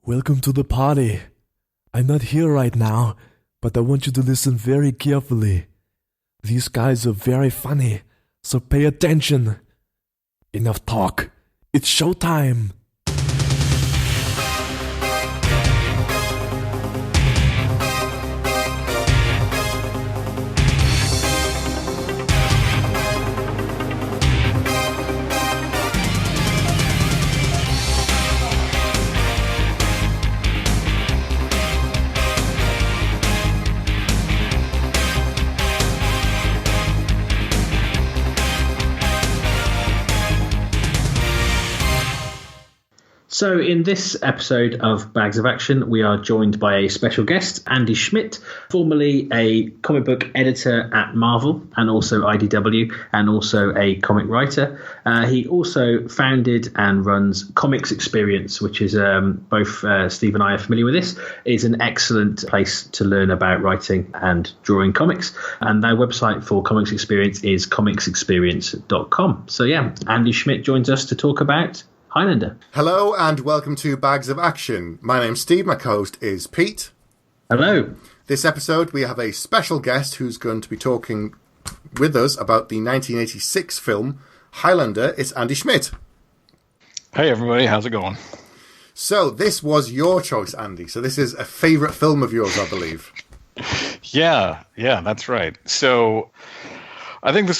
Welcome to the party. I'm not here right now, but I want you to listen very carefully. These guys are very funny, so pay attention. Enough talk. It's showtime. So in this episode of Bags of Action, we are joined by a special guest, Andy Schmidt, formerly a comic book editor at Marvel and also IDW, and also a comic writer. He also founded and runs Comics Experience, which is both Steve and I are familiar with this, is an excellent place to learn about writing and drawing comics. And their website for Comics Experience is comicsexperience.com. So yeah, Andy Schmidt joins us to talk about Highlander. Hello and welcome to Bags of Action. My name's Steve, my co-host is Pete. Hello. This episode we have a special guest who's going to be talking with us about the 1986 film Highlander. It's Andy Schmidt. Hey everybody, how's it going? So this was your choice, Andy. So this is a favourite film of yours, I believe. Yeah, that's right. So I think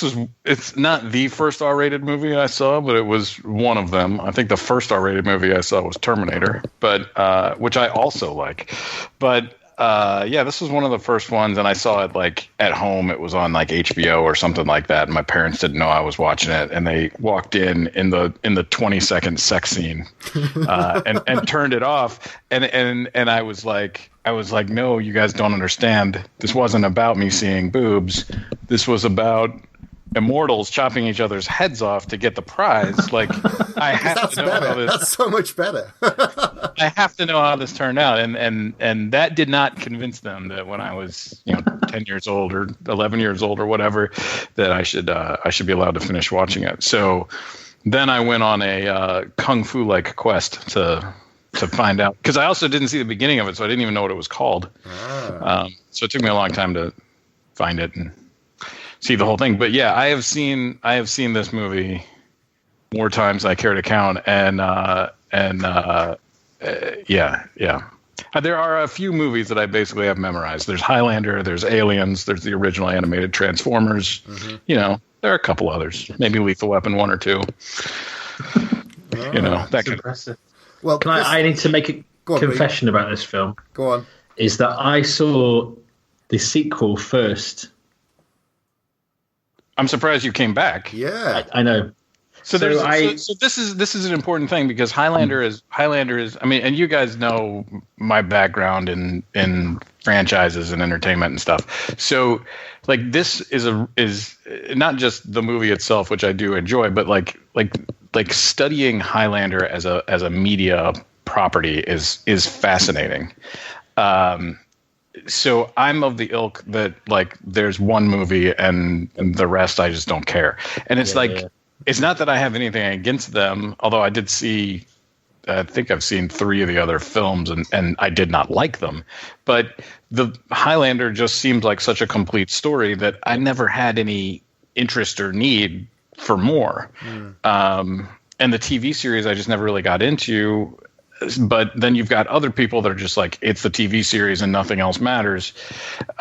it's not the first R-rated movie I saw, but it was one of them. I think the first R-rated movie I saw was Terminator, but which I also like. But this was one of the first ones, and I saw it like at home. It was on like HBO or something like that. And my parents didn't know I was watching it, and they walked in the 20-second sex scene and turned it off. And I was like, no, you guys don't understand. This wasn't about me seeing boobs. This was about immortals chopping each other's heads off to get the prize. Like, I have to know how this. That's so much better. I have to know how this turned out, and that did not convince them that when I was 10 years old or 11 years old or whatever, that I should be allowed to finish watching it. So then I went on a kung fu like quest to find out, because I also didn't see the beginning of it, so I didn't even know what it was called. So it took me a long time to find it and see the whole thing. But yeah, I have seen this movie more times than I care to count, and there are a few movies that I basically have memorized. There's Highlander, there's Aliens, there's the original animated Transformers. Mm-hmm. There are a couple others, maybe Lethal Weapon 1 or 2. That kind impressive. Well, I need to make a confession about this film. Go on. Is that I saw the sequel first. I'm surprised you came back. Yeah, I know. So this is an important thing, because Highlander is. I mean, and you guys know my background in franchises and entertainment and stuff. So, like, this is not just the movie itself, which I do enjoy, but like studying Highlander as a media property is fascinating. So I'm of the ilk that, like, there's one movie and the rest I just don't care. And it's it's not that I have anything against them, although I think I've seen 3 of the other films and I did not like them. But the Highlander just seems like such a complete story that I never had any interest or need for more. And the TV series I just never really got into. But then you've got other people that are just like, it's the TV series and nothing else matters. It's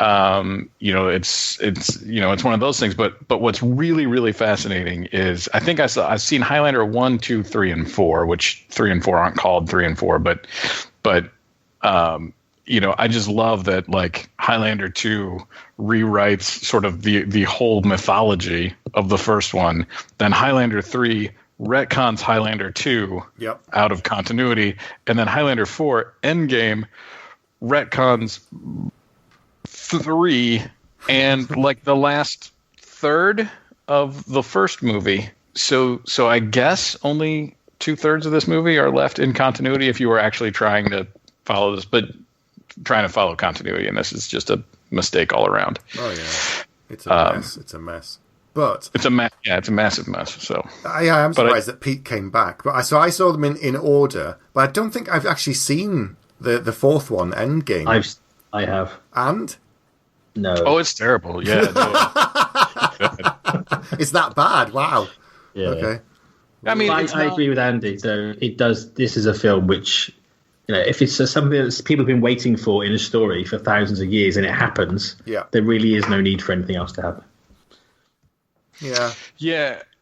one of those things. But what's really, really fascinating is, I think I've seen Highlander 1, 2, 3, and 4, which 3 and 4 aren't called 3 and 4, but I just love that, like, Highlander 2 rewrites sort of the whole mythology of the first one. Then Highlander 3 retcons Highlander 2 out of continuity, and then Highlander 4 Endgame retcons 3 and like the last third of the first movie. So I guess only 2/3 of this movie are left in continuity if you were actually trying to follow this, but trying to follow continuity, and this is just a mistake all around. Oh yeah, it's a mess. It's a mess. But it's it's a massive mess. So I'm surprised that Pete came back. But I saw them in order, but I don't think I've actually seen the fourth one, Endgame. I have. And no. Oh, it's terrible. Yeah. It's that bad. Wow. Yeah. Okay. I mean, I agree with Andy. So it does. This is a film which, if it's something that people have been waiting for in a story for thousands of years, and it happens, there really is no need for anything else to happen. Yeah.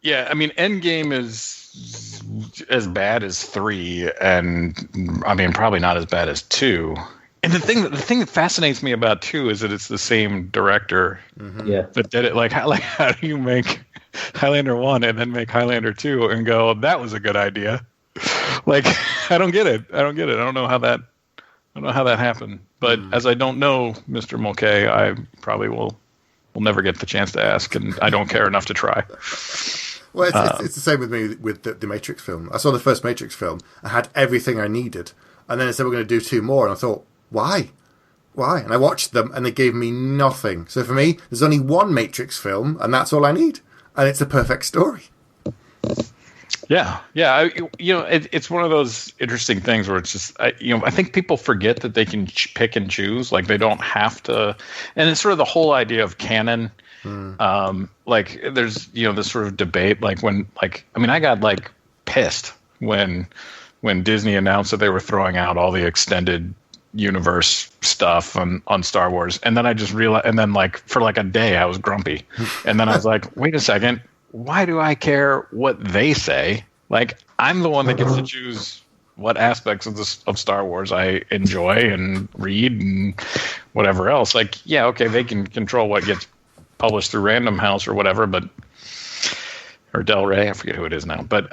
I mean, Endgame is as bad as 3, and I mean, probably not as bad as 2. And the thing that fascinates me about 2 is that it's the same director that did it. Like how do you make Highlander 1 and then make Highlander 2 and go, that was a good idea? Like, I don't get it. I don't know how that happened. But as I don't know Mr. Mulcahy, I probably will never get the chance to ask, and I don't care enough to try. Well, it's the same with me with the Matrix film. I saw the first Matrix film. I had everything I needed. And then they said we're going to do 2 more. And I thought, why? And I watched them, and they gave me nothing. So for me, there's only one Matrix film, and that's all I need. And it's a perfect story. Yeah. It's one of those interesting things where it's just, I think people forget that they can pick and choose. Like, they don't have to. And it's sort of the whole idea of canon. Like, there's, this sort of debate. Like, I got pissed when Disney announced that they were throwing out all the extended universe stuff on Star Wars, and then I just realized, and then for a day I was grumpy, and then I was like, wait a second, why do I care what they say? Like, I'm the one that gets to choose what aspects of Star Wars I enjoy and read and whatever else. Like, yeah, okay, they can control what gets published through Random House or whatever, or Del Rey, I forget who it is now, but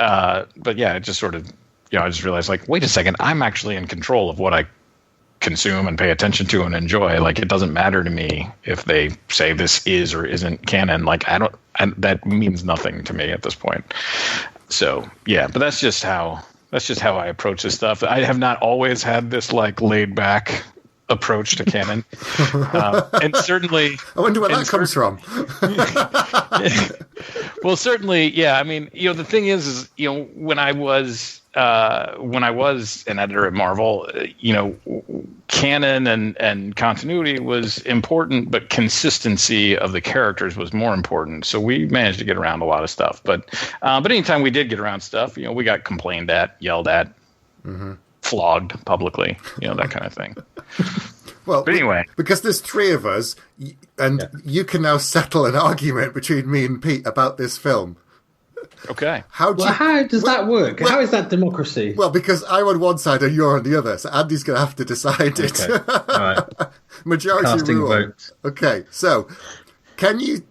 yeah, it just sort of, I just realized, wait a second, I'm actually in control of what I consume and pay attention to and enjoy. Like, it doesn't matter to me if they say this is or isn't canon. Like, that means nothing to me at this point. So yeah, but that's just how I approach this stuff. I have not always had this laid back approach to canon, and certainly I wonder where that comes from. Well, certainly, yeah. I mean, the thing is when I was an editor at Marvel, canon and continuity was important, but consistency of the characters was more important. So we managed to get around a lot of stuff. But anytime we did get around stuff, we got complained at, yelled at, flogged publicly, that kind of thing. Well, but anyway, because there's 3 of us, and you can now settle an argument between me and Pete about this film. Okay. How does that work? How is that democracy? Well, because I'm on one side and you're on the other, so Andy's going to have to decide it. Okay. All right. Majority Casting rule. vote. Okay, so can you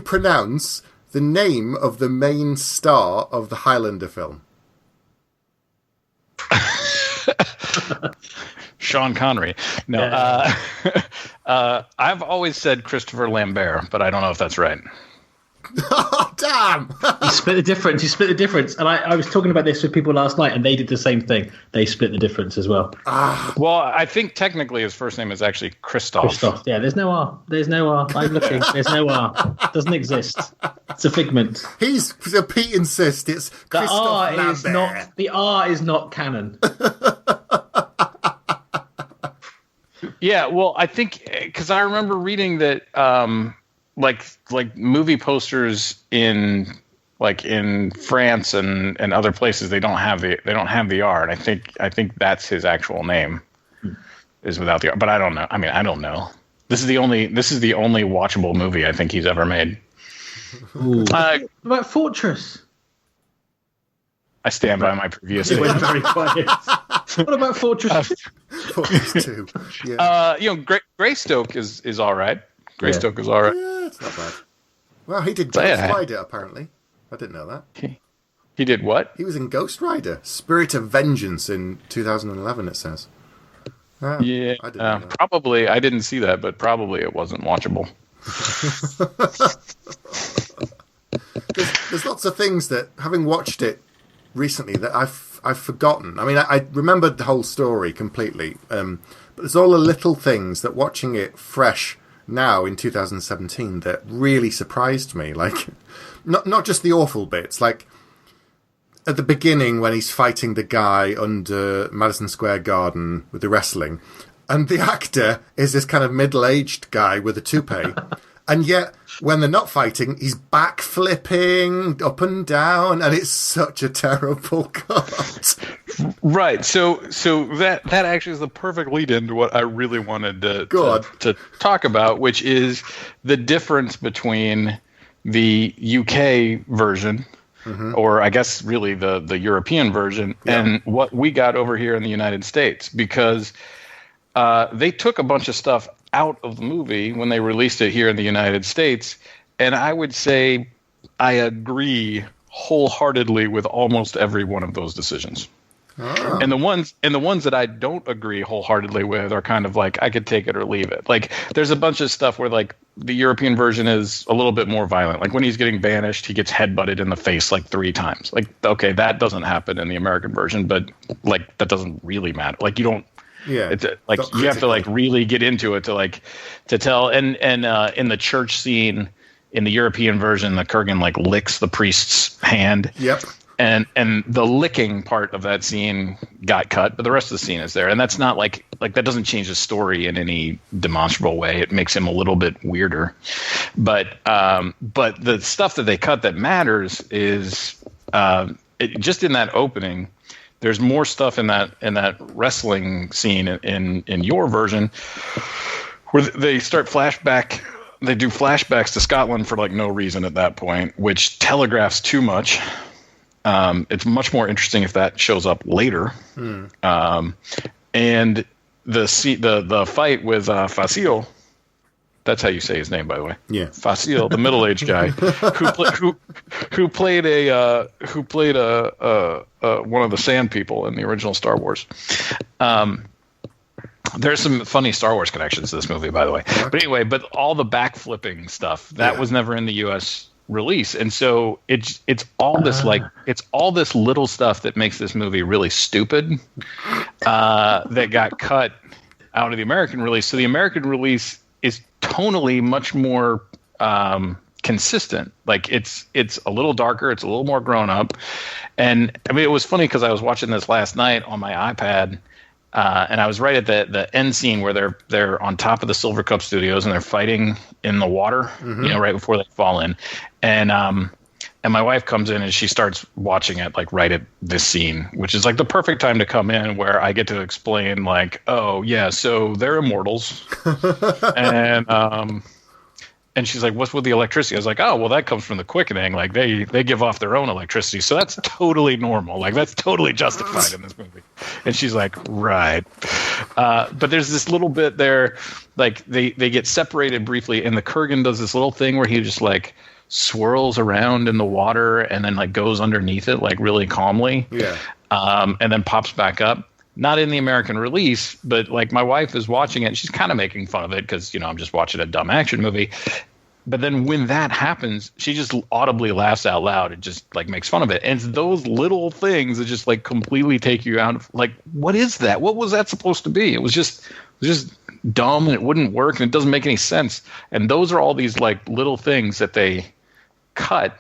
pronounce the name of the main star of the Highlander film? Sean Connery. No, yeah. I've always said Christopher Lambert, but I don't know if that's right. Oh, damn! You split the difference. And I was talking about this with people last night, and they did the same thing. They split the difference as well. Well, I think technically his first name is actually Christoph. Christoph. Yeah, there's no R. I'm looking. There's no R. Doesn't exist. It's a figment. Pete insists it's Christoph Lambert. The R is not canon. Yeah, well, I think because I remember reading that like movie posters in France and other places they don't have the R, and I think that's his actual name is without the R, but I don't know. I mean, I don't know. This is the only watchable movie I think he's ever made. What about Fortress? I stand by my previous. It went very quiet. What about Fortress? Fortress 2. Yeah. Greystoke is all right. Greystoke is all right. Yeah, it's not bad. Well, he did Ghost Rider, apparently. I didn't know that. He did what? He was in Ghost Rider, Spirit of Vengeance in 2011, it says. Yeah, I didn't know that. Probably. I didn't see that, but probably it wasn't watchable. There's lots of things that, having watched it recently, that I've forgotten. I mean, I remembered the whole story completely, but there's all the little things that watching it fresh now in 2017 that really surprised me. Like, not just the awful bits, like at the beginning when he's fighting the guy under Madison Square Garden with the wrestling, and the actor is this kind of middle-aged guy with a toupee. And yet, when they're not fighting, he's backflipping up and down, and it's such a terrible cut. Right. So that actually is the perfect lead-in to what I really wanted to talk about, which is the difference between the UK version, or I guess really the European version, and what we got over here in the United States, because they took a bunch of stuff out of the movie when they released it here in the United States, and I would say I agree wholeheartedly with almost every one of those decisions. Oh. And the ones that I don't agree wholeheartedly with are kind of like I could take it or leave it. Like there's a bunch of stuff where like the European version is a little bit more violent. Like when he's getting banished, he gets headbutted in the face like 3 times. Like okay, that doesn't happen in the American version, but like that doesn't really matter. Like you don't. Yeah, it's like you have to like really get into it to tell. And in the church scene in the European version, the Kurgan like licks the priest's hand. Yep. And the licking part of that scene got cut, but the rest of the scene is there. And that's not like that doesn't change the story in any demonstrable way. It makes him a little bit weirder. But the stuff that they cut that matters is just in that opening. There's more stuff in that wrestling scene in your version where they start they do flashbacks to Scotland for like no reason at that point, which telegraphs too much. It's much more interesting if that shows up later. And the fight with Facile. That's how you say his name, by the way. Yeah, Facile, the middle-aged guy who played one of the Sand People in the original Star Wars. There's some funny Star Wars connections to this movie, by the way. But anyway, all the backflipping stuff that was never in the U.S. release, and so it's all this it's all this little stuff that makes this movie really stupid that got cut out of the American release. So the American release is tonally much more consistent. Like it's a little darker, it's a little more grown up. And I mean, it was funny because I was watching this last night on my iPad, and I was right at the end scene where they're on top of the Silver Cup Studios and they're fighting in the water, right before they fall in. And my wife comes in and she starts watching it like right at this scene, which is like the perfect time to come in where I get to explain like, oh yeah, so they're immortals. And she's like, what's with the electricity? I was like, oh, well, that comes from the quickening. Like they give off their own electricity. So that's totally normal. Like that's totally justified in this movie. And she's like, right. But there's this little bit there, like they get separated briefly. And the Kurgan does this little thing where he just like swirls around in the water and then like goes underneath it like really calmly. Yeah. And then pops back up. Not in the American release, but like my wife is watching it and she's kind of making fun of it because, I'm just watching a dumb action movie. But then when that happens, she just audibly laughs out loud and just like makes fun of it. And it's those little things that just like completely take you out of like, what is that? What was that supposed to be? It was just dumb and it wouldn't work and it doesn't make any sense. And those are all these like little things that they cut,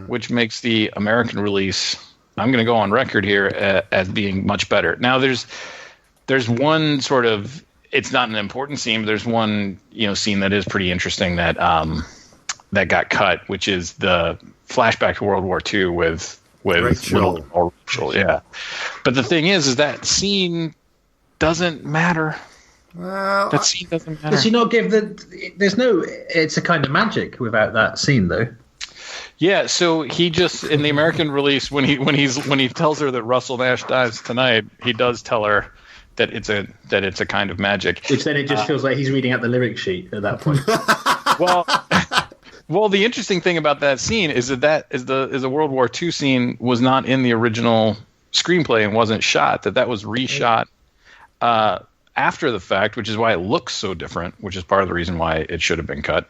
which makes the American release, I'm going to go on record here as being much better. Now there's one sort of, it's not an important scene, but there's one, scene that is pretty interesting that got cut, which is the flashback to World War II with little Rachel. Yeah. But the thing is that scene doesn't matter. Well, that scene doesn't matter. Does she not give it's a kind of magic without that scene though? Yeah, so he just in the American release when he tells her that Russell Nash dies tonight, he does tell her that it's a kind of magic. Which then it just feels like he's reading out the lyric sheet at that point. Well, the interesting thing about that scene is that the World War II scene was not in the original screenplay and wasn't shot. That was reshot after the fact, which is why it looks so different. Which is part of the reason why it should have been cut.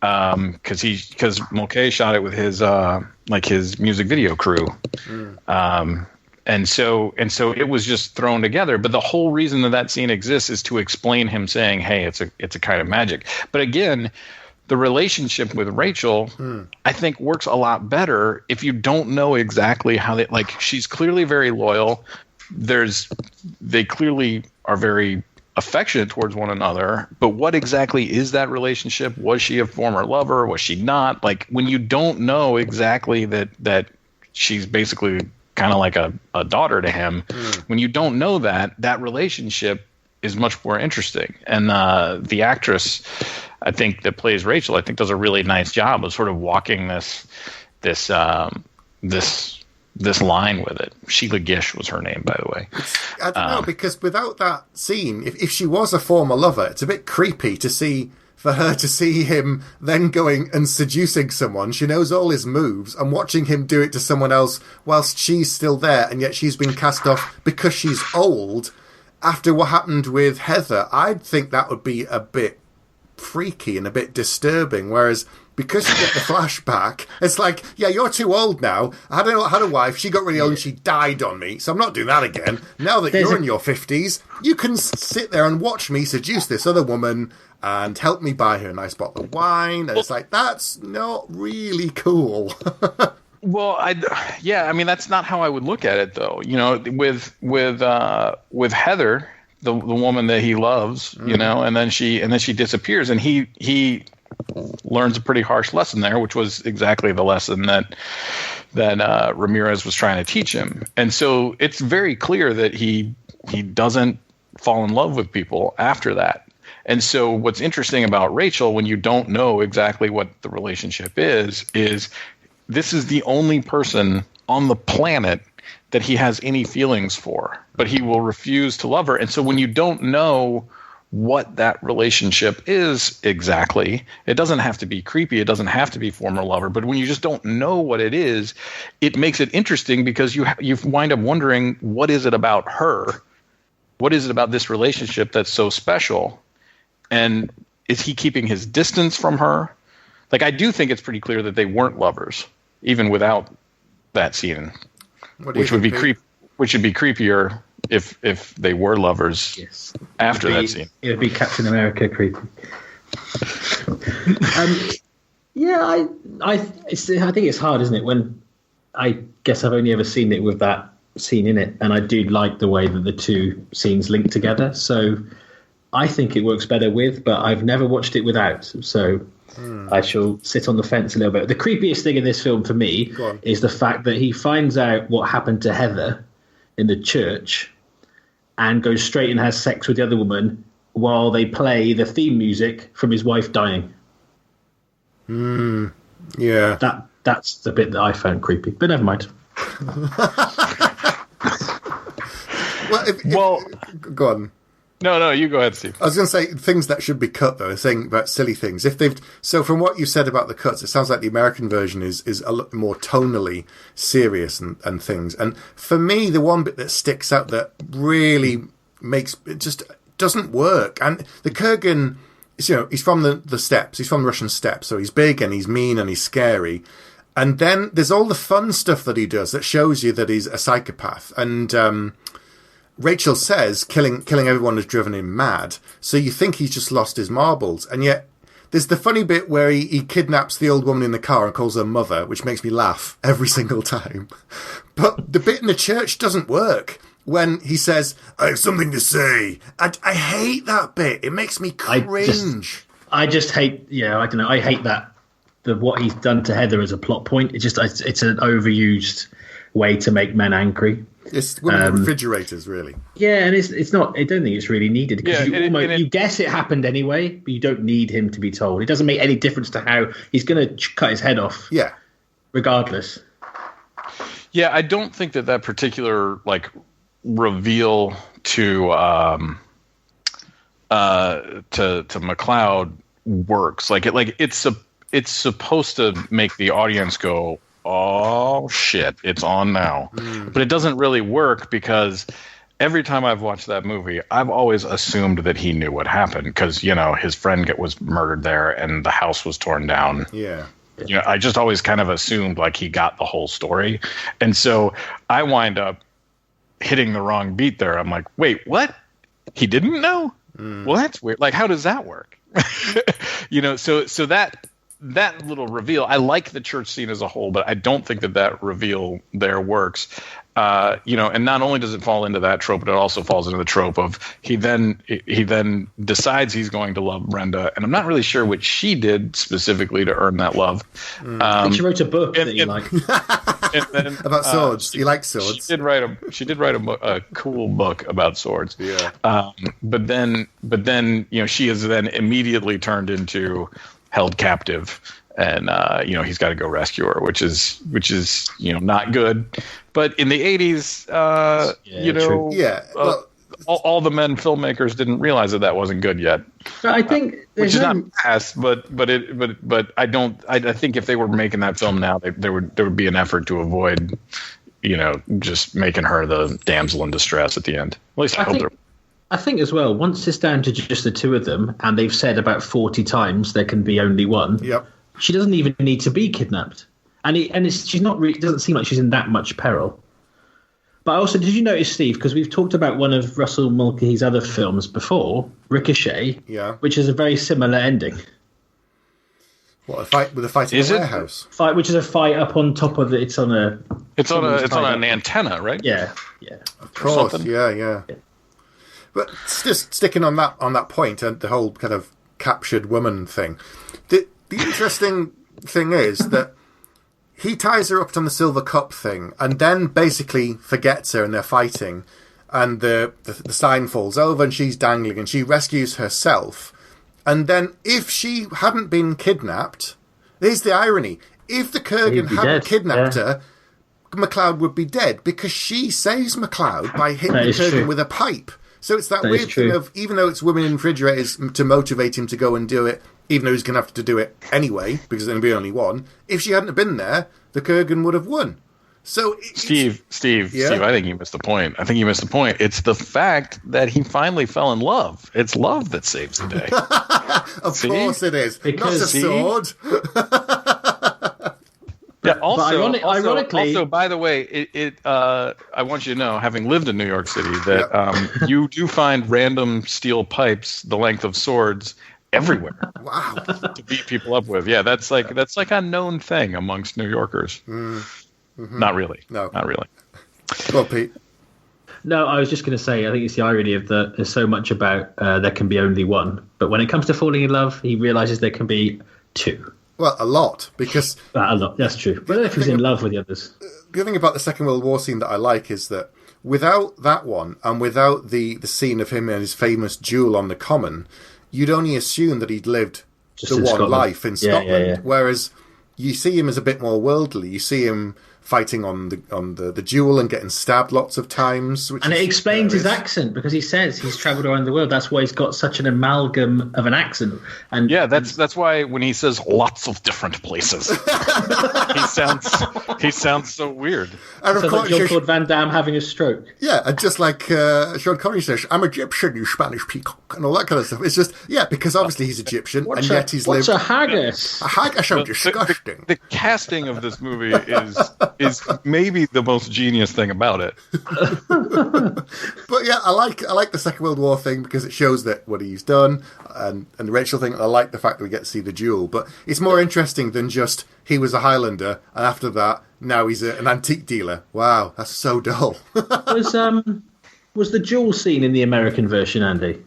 Because Mulcahy shot it with his music video crew, And so it was just thrown together. But the whole reason that scene exists is to explain him saying, hey, it's a kind of magic. But again, the relationship with Rachel, I think, works a lot better if you don't know exactly how they, like, she's clearly very loyal. They clearly are very affectionate towards one another, but what exactly is that relationship? Was she a former lover? Was she not? Like, when you don't know exactly that she's basically kind of like a daughter to him, when you don't know that relationship is much more interesting. And the actress, I think, that plays Rachel, I think does a really nice job of sort of walking this line with it. Sheila Gish was her name, by the way. I don't know, because without that scene, if she was a former lover, it's a bit creepy for her to see him then going and seducing someone. She knows all his moves and watching him do it to someone else whilst she's still there, and yet she's been cast off because she's old. After what happened with Heather, I'd think that would be a bit freaky and a bit disturbing, whereas because you get the flashback, it's like, yeah, you're too old now. I had a wife, she got really old and she died on me, so I'm not doing that again. Now that you're in your 50s, you can sit there and watch me seduce this other woman and help me buy her a nice bottle of wine. And it's like, that's not really cool. Well, I mean, that's not how I would look at it, though. You know, with Heather, the woman that he loves, you know, and then she disappears, and he learns a pretty harsh lesson there, which was exactly the lesson that Ramirez was trying to teach him. And so it's very clear that he doesn't fall in love with people after that. And so what's interesting about Rachel, when you don't know exactly what the relationship is this is the only person on the planet that he has any feelings for, but he will refuse to love her. And so when you don't know what that relationship is exactly, it doesn't have to be creepy, it doesn't have to be former lover, but when you just don't know what it is, it makes it interesting because you wind up wondering, what is it about her? What is it about this relationship that's so special? And is he keeping his distance from her? Like, I do think it's pretty clear that they weren't lovers, even without that scene, which would be creepier if they were lovers after that scene. It would be Captain America creepy. Yeah, I think it's hard, isn't it? When I guess I've only ever seen it with that scene in it, and I do like the way that the two scenes link together. So I think it works better with, but I've never watched it without. So I shall sit on the fence a little bit. The creepiest thing in this film for me is the fact that he finds out what happened to Heather in the church and goes straight and has sex with the other woman while they play the theme music from his wife dying. Yeah. That's the bit that I found creepy, but never mind. Go on. No, you go ahead, Steve. I was going to say things that should be cut, though. Saying about silly things. So from what you said about the cuts, it sounds like the American version is a lot more tonally serious and things. And for me, the one bit that sticks out that really makes it just doesn't work. And the Kurgan, he's from the steppes. He's from the Russian steppes, so he's big and he's mean and he's scary. And then there's all the fun stuff that he does that shows you that he's a psychopath. And Rachel says killing everyone has driven him mad. So you think he's just lost his marbles. And yet there's the funny bit where he kidnaps the old woman in the car and calls her mother, which makes me laugh every single time. But the bit in the church doesn't work. When he says, I have something to say. I hate that bit. It makes me cringe. I just hate, I don't know. I hate that. What he's done to Heather as a plot point. It's an overused way to make men angry. It's women refrigerators, really. Yeah, and it's not. I don't think it's really needed because you guess it happened anyway, but you don't need him to be told. It doesn't make any difference to how he's going to cut his head off. Yeah, regardless. Yeah, I don't think that particular reveal to McLeod works. It's supposed to make the audience go, oh shit, it's on now. But it doesn't really work because every time I've watched that movie, I've always assumed that he knew what happened because, his friend was murdered there and the house was torn down. Yeah. I just always kind of assumed he got the whole story. And so I wind up hitting the wrong beat there. I'm like, wait, what? He didn't know? Well, that's weird. Like, how does that work? So that little reveal, I like the church scene as a whole, but I don't think that reveal there works. And not only does it fall into that trope, but it also falls into the trope of he then decides he's going to love Brenda, and I'm not really sure what she did specifically to earn that love. She wrote a book that you like about swords. You like swords? She did write a cool book about swords. Yeah. But then she is then immediately turned into held captive, and he's got to go rescue her, which is not good. But in the 80s, all the men filmmakers didn't realize that wasn't good yet. I think which is not fast, but I don't. I think if they were making that film now, there would be an effort to avoid, just making her the damsel in distress at the end. At least I hope there. I think as well, once it's down to just the two of them, and they've said about 40 times there can be only one. Yep. She doesn't even need to be kidnapped, she's not really. It doesn't seem like she's in that much peril. But also, did you notice, Steve? Because we've talked about one of Russell Mulcahy's other films before, Ricochet, which is a very similar ending. What, a fight with a fight in a warehouse? Fight, which is a fight up on top of it. It's on an antenna, right? Yeah. Of course, yeah. But just sticking on that point and the whole kind of captured woman thing. The interesting thing is that he ties her up on the silver cup thing and then basically forgets her and they're fighting and the sign falls over and she's dangling and she rescues herself. And then if she hadn't been kidnapped, here's the irony. If the Kurgan hadn't kidnapped her, MacLeod would be dead because she saves MacLeod by hitting the Kurgan with a pipe. So it's that weird thing of, even though it's women in refrigerators to motivate him to go and do it, even though he's going to have to do it anyway, because there's going to be only one, if she hadn't been there, the Kurgan would have won. So Steve, I think you missed the point. It's the fact that he finally fell in love. It's love that saves the day. Of course it is. Because, not a sword. Yeah. Also, by the way, I want you to know, having lived in New York City, that you do find random steel pipes the length of swords everywhere. Wow. To beat people up with. Yeah, that's like a known thing amongst New Yorkers. Mm-hmm. Not really. No, not really. Well, Pete. No, I was just going to say, I think it's the irony of there's so much about there can be only one, but when it comes to falling in love, he realizes there can be two. Well, a lot, because... a lot, that's true. But I don't know if he's in love with the others. The thing about the Second World War scene that I like is that without that one, and without the scene of him and his famous duel on the Common, you'd only assume that he'd lived just the one Scotland. Life in Scotland. Yeah. Whereas you see him as a bit more worldly. You see him fighting on the duel and getting stabbed lots of times. And it explains his accent, because he says he's travelled around the world. That's why he's got such an amalgam of an accent. And yeah, that's why when he says lots of different places, he sounds so weird. And of course, like Jean-Claude Van Damme having a stroke. Yeah, and just like Sean Connery says, "I'm Egyptian, you Spanish peacock," and all that kind of stuff. It's just because obviously he's Egyptian, and yet he's lived. What's a haggis? A haggis sounds disgusting. The casting of this movie is maybe the most genius thing about it. But yeah, I like the Second World War thing because it shows that what he's done, and the Rachel thing. I like the fact that we get to see the duel, but it's more interesting than just he was a Highlander, and after that, now he's an antique dealer. Wow, that's so dull. Was the duel scene in the American version, Andy?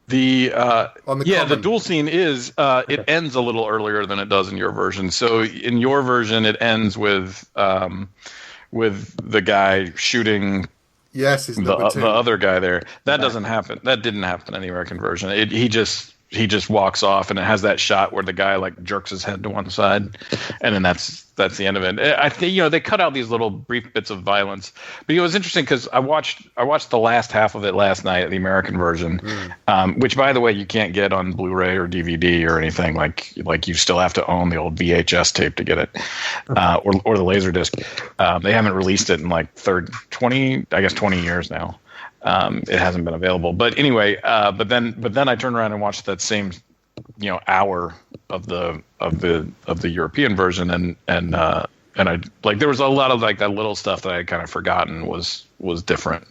The duel scene is it ends a little earlier than it does in your version. So in your version, it ends with the guy shooting. Yes, the other guy there. That doesn't happen. That didn't happen in the American version. He just walks off, and it has that shot where the guy like jerks his head to one side, and then that's the end of it. I think they cut out these little brief bits of violence, but it was interesting because I watched the last half of it last night, the American version, which by the way you can't get on Blu-ray or DVD or anything. Like you still have to own the old VHS tape to get it, or the Laserdisc. They haven't released it in like 20 years now. It hasn't been available, but anyway, but then I turned around and watched that same, hour of the European version, and and I like there was a lot of like that little stuff that I had kind of forgotten was different.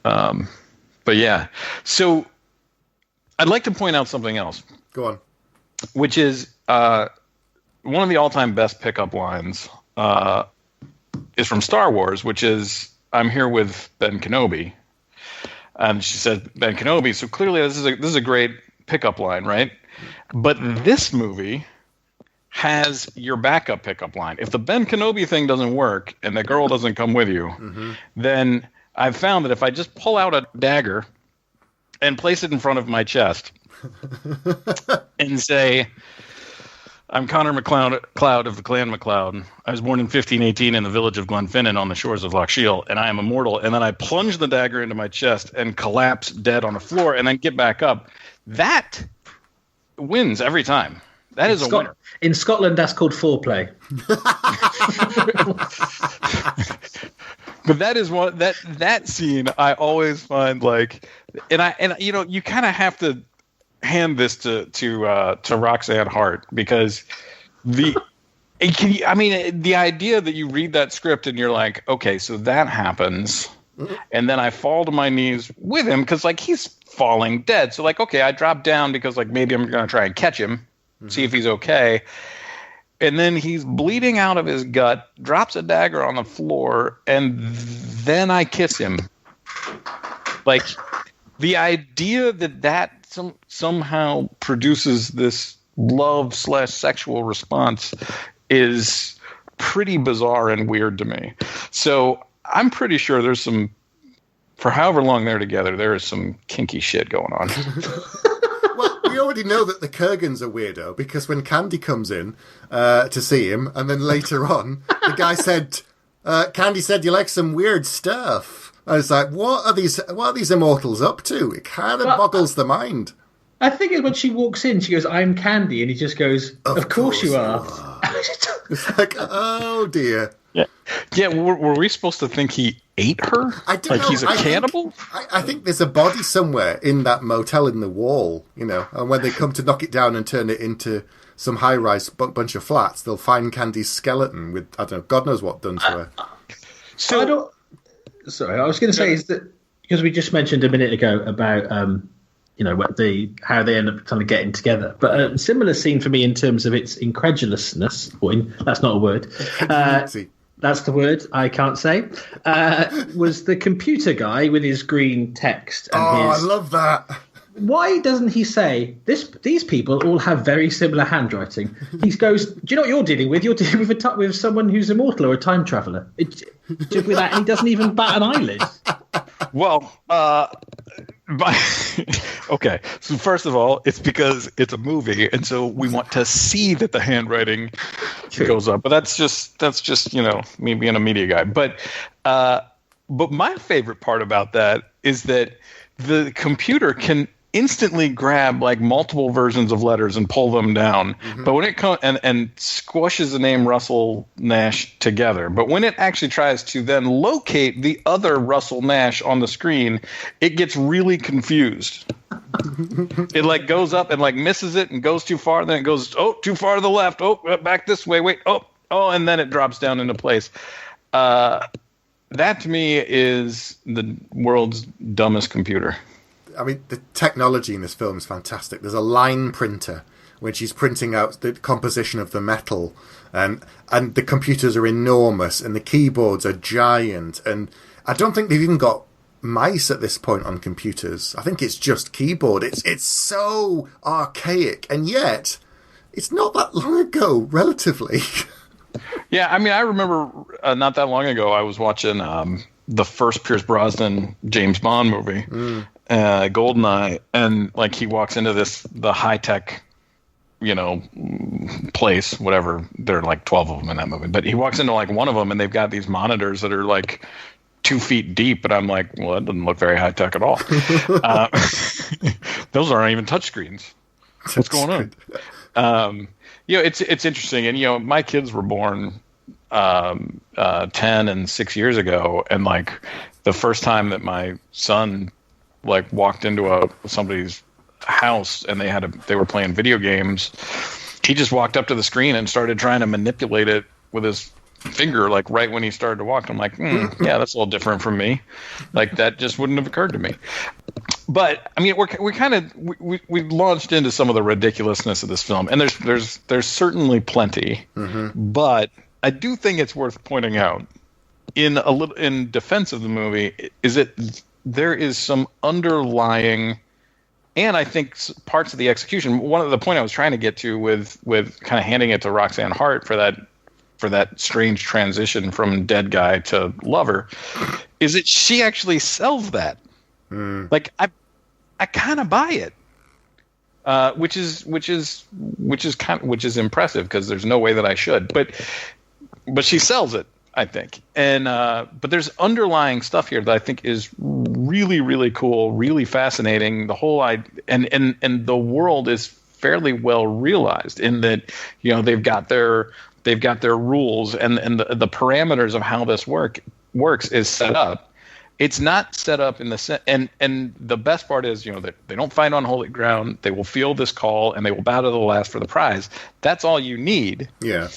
But yeah, so I'd like to point out something else. Go on. Which is one of the all-time best pickup lines is from Star Wars, which is "I'm here with Ben Kenobi," and she said Ben Kenobi. So clearly, this is a great pickup line, right? But this movie has your backup pickup line. If the Ben Kenobi thing doesn't work and the girl doesn't come with you, then I've found that if I just pull out a dagger and place it in front of my chest and say, I'm Connor MacLeod of the Clan MacLeod. I was born in 1518 in the village of Glenfinnan on the shores of Loch Shiel, and I am immortal. And then I plunge the dagger into my chest and collapse dead on the floor and then get back up. That wins every time. That is a winner. In Scotland, that's called foreplay. But that is one that scene I always find like, and you know, you kind of have to hand this to Roxanne Hart, because the idea that you read that script and you're like, okay, so that happens, and then I fall to my knees with him because like he's falling dead. So like, okay, I drop down because like maybe I'm gonna try and catch him, see if he's okay. And then he's bleeding out of his gut, drops a dagger on the floor, and then I kiss him. Like, the idea that somehow produces this love/sexual response is pretty bizarre and weird to me. So I'm pretty sure there's some, for however long they're together, there is some kinky shit going on. We already know that the Kurgans are weirdo, because when Candy comes in to see him, and then later on, the guy said, Candy said you like some weird stuff. I was like, what are these immortals up to? It kind of boggles the mind. I think it's when she walks in, she goes, I'm Candy, and he just goes, of course you are. It's like, oh dear. Yeah. Were we supposed to think he ate her? I don't like know. He's a cannibal? I think there's a body somewhere in that motel in the wall, you know, and when they come to knock it down and turn it into some high-rise bunch of flats, they'll find Candy's skeleton with, I don't know, God knows what done to her. Sorry, I was going to say is that, because we just mentioned a minute ago about, you know, how they end up kind of getting together. But a similar scene for me in terms of its incredulousness, that's not a word. That's the word I can't say. Was the computer guy with his green text. And I love that. Why doesn't he say, these people all have very similar handwriting? He goes, do you know what you're dealing with? You're dealing with someone who's immortal or a time traveller. Just with that, and he doesn't even bat an eyelid. Well, okay. So first of all, it's because it's a movie, and so we want to see that the handwriting goes up. But that's just you know, me being a media guy. But my favorite part about that is that the computer can instantly grab like multiple versions of letters and pull them down. But when it comes and squashes the name Russell Nash together, but when it actually tries to then locate the other Russell Nash on the screen, it gets really confused. It like goes up and like misses it and goes too far, then it goes too far to the left, back this way, wait, and then it drops down into place. That to me is the world's dumbest computer. I mean, the technology in this film is fantastic. There's a line printer when she's printing out the composition of the metal, and the computers are enormous, and the keyboards are giant. And I don't think they've even got mice at this point on computers. I think it's just keyboard. It's so archaic, and yet it's not that long ago, relatively. Yeah, I mean, I remember not that long ago I was watching the first Pierce Brosnan James Bond movie. GoldenEye, and like he walks into the high tech, you know, place, whatever. There are like 12 of them in that movie, but he walks into like one of them, and they've got these monitors that are like 2 feet deep, and I'm like, well, that doesn't look very high tech at all. Those aren't even touch screens. What's going on? You know, it's interesting, and you know, my kids were born 10 and 6 years ago, and like the first time that my son like walked into somebody's house and they were playing video games, he just walked up to the screen and started trying to manipulate it with his finger like right when he started to walk. I'm like, yeah, that's a little different from me. Like that just wouldn't have occurred to me. But I mean, we launched into some of the ridiculousness of this film, and there's certainly plenty. But I do think it's worth pointing out in defense of the movie is that there is some underlying, and I think parts of the execution. One of the point I was trying to get to with kind of handing it to Roxanne Hart for that strange transition from dead guy to lover is that she actually sells that. Like I kind of buy it, which is impressive because there's no way that I should, but she sells it, I think. And but there's underlying stuff here that I think is really, really cool, really fascinating. The whole and the world is fairly well realized in that, you know, they've got their rules and the parameters of how this works is set up. It's not set up in the and the best part is, you know, that they don't fight on holy ground. They will feel this call and they will bow to the last for the prize. That's all you need. Yeah.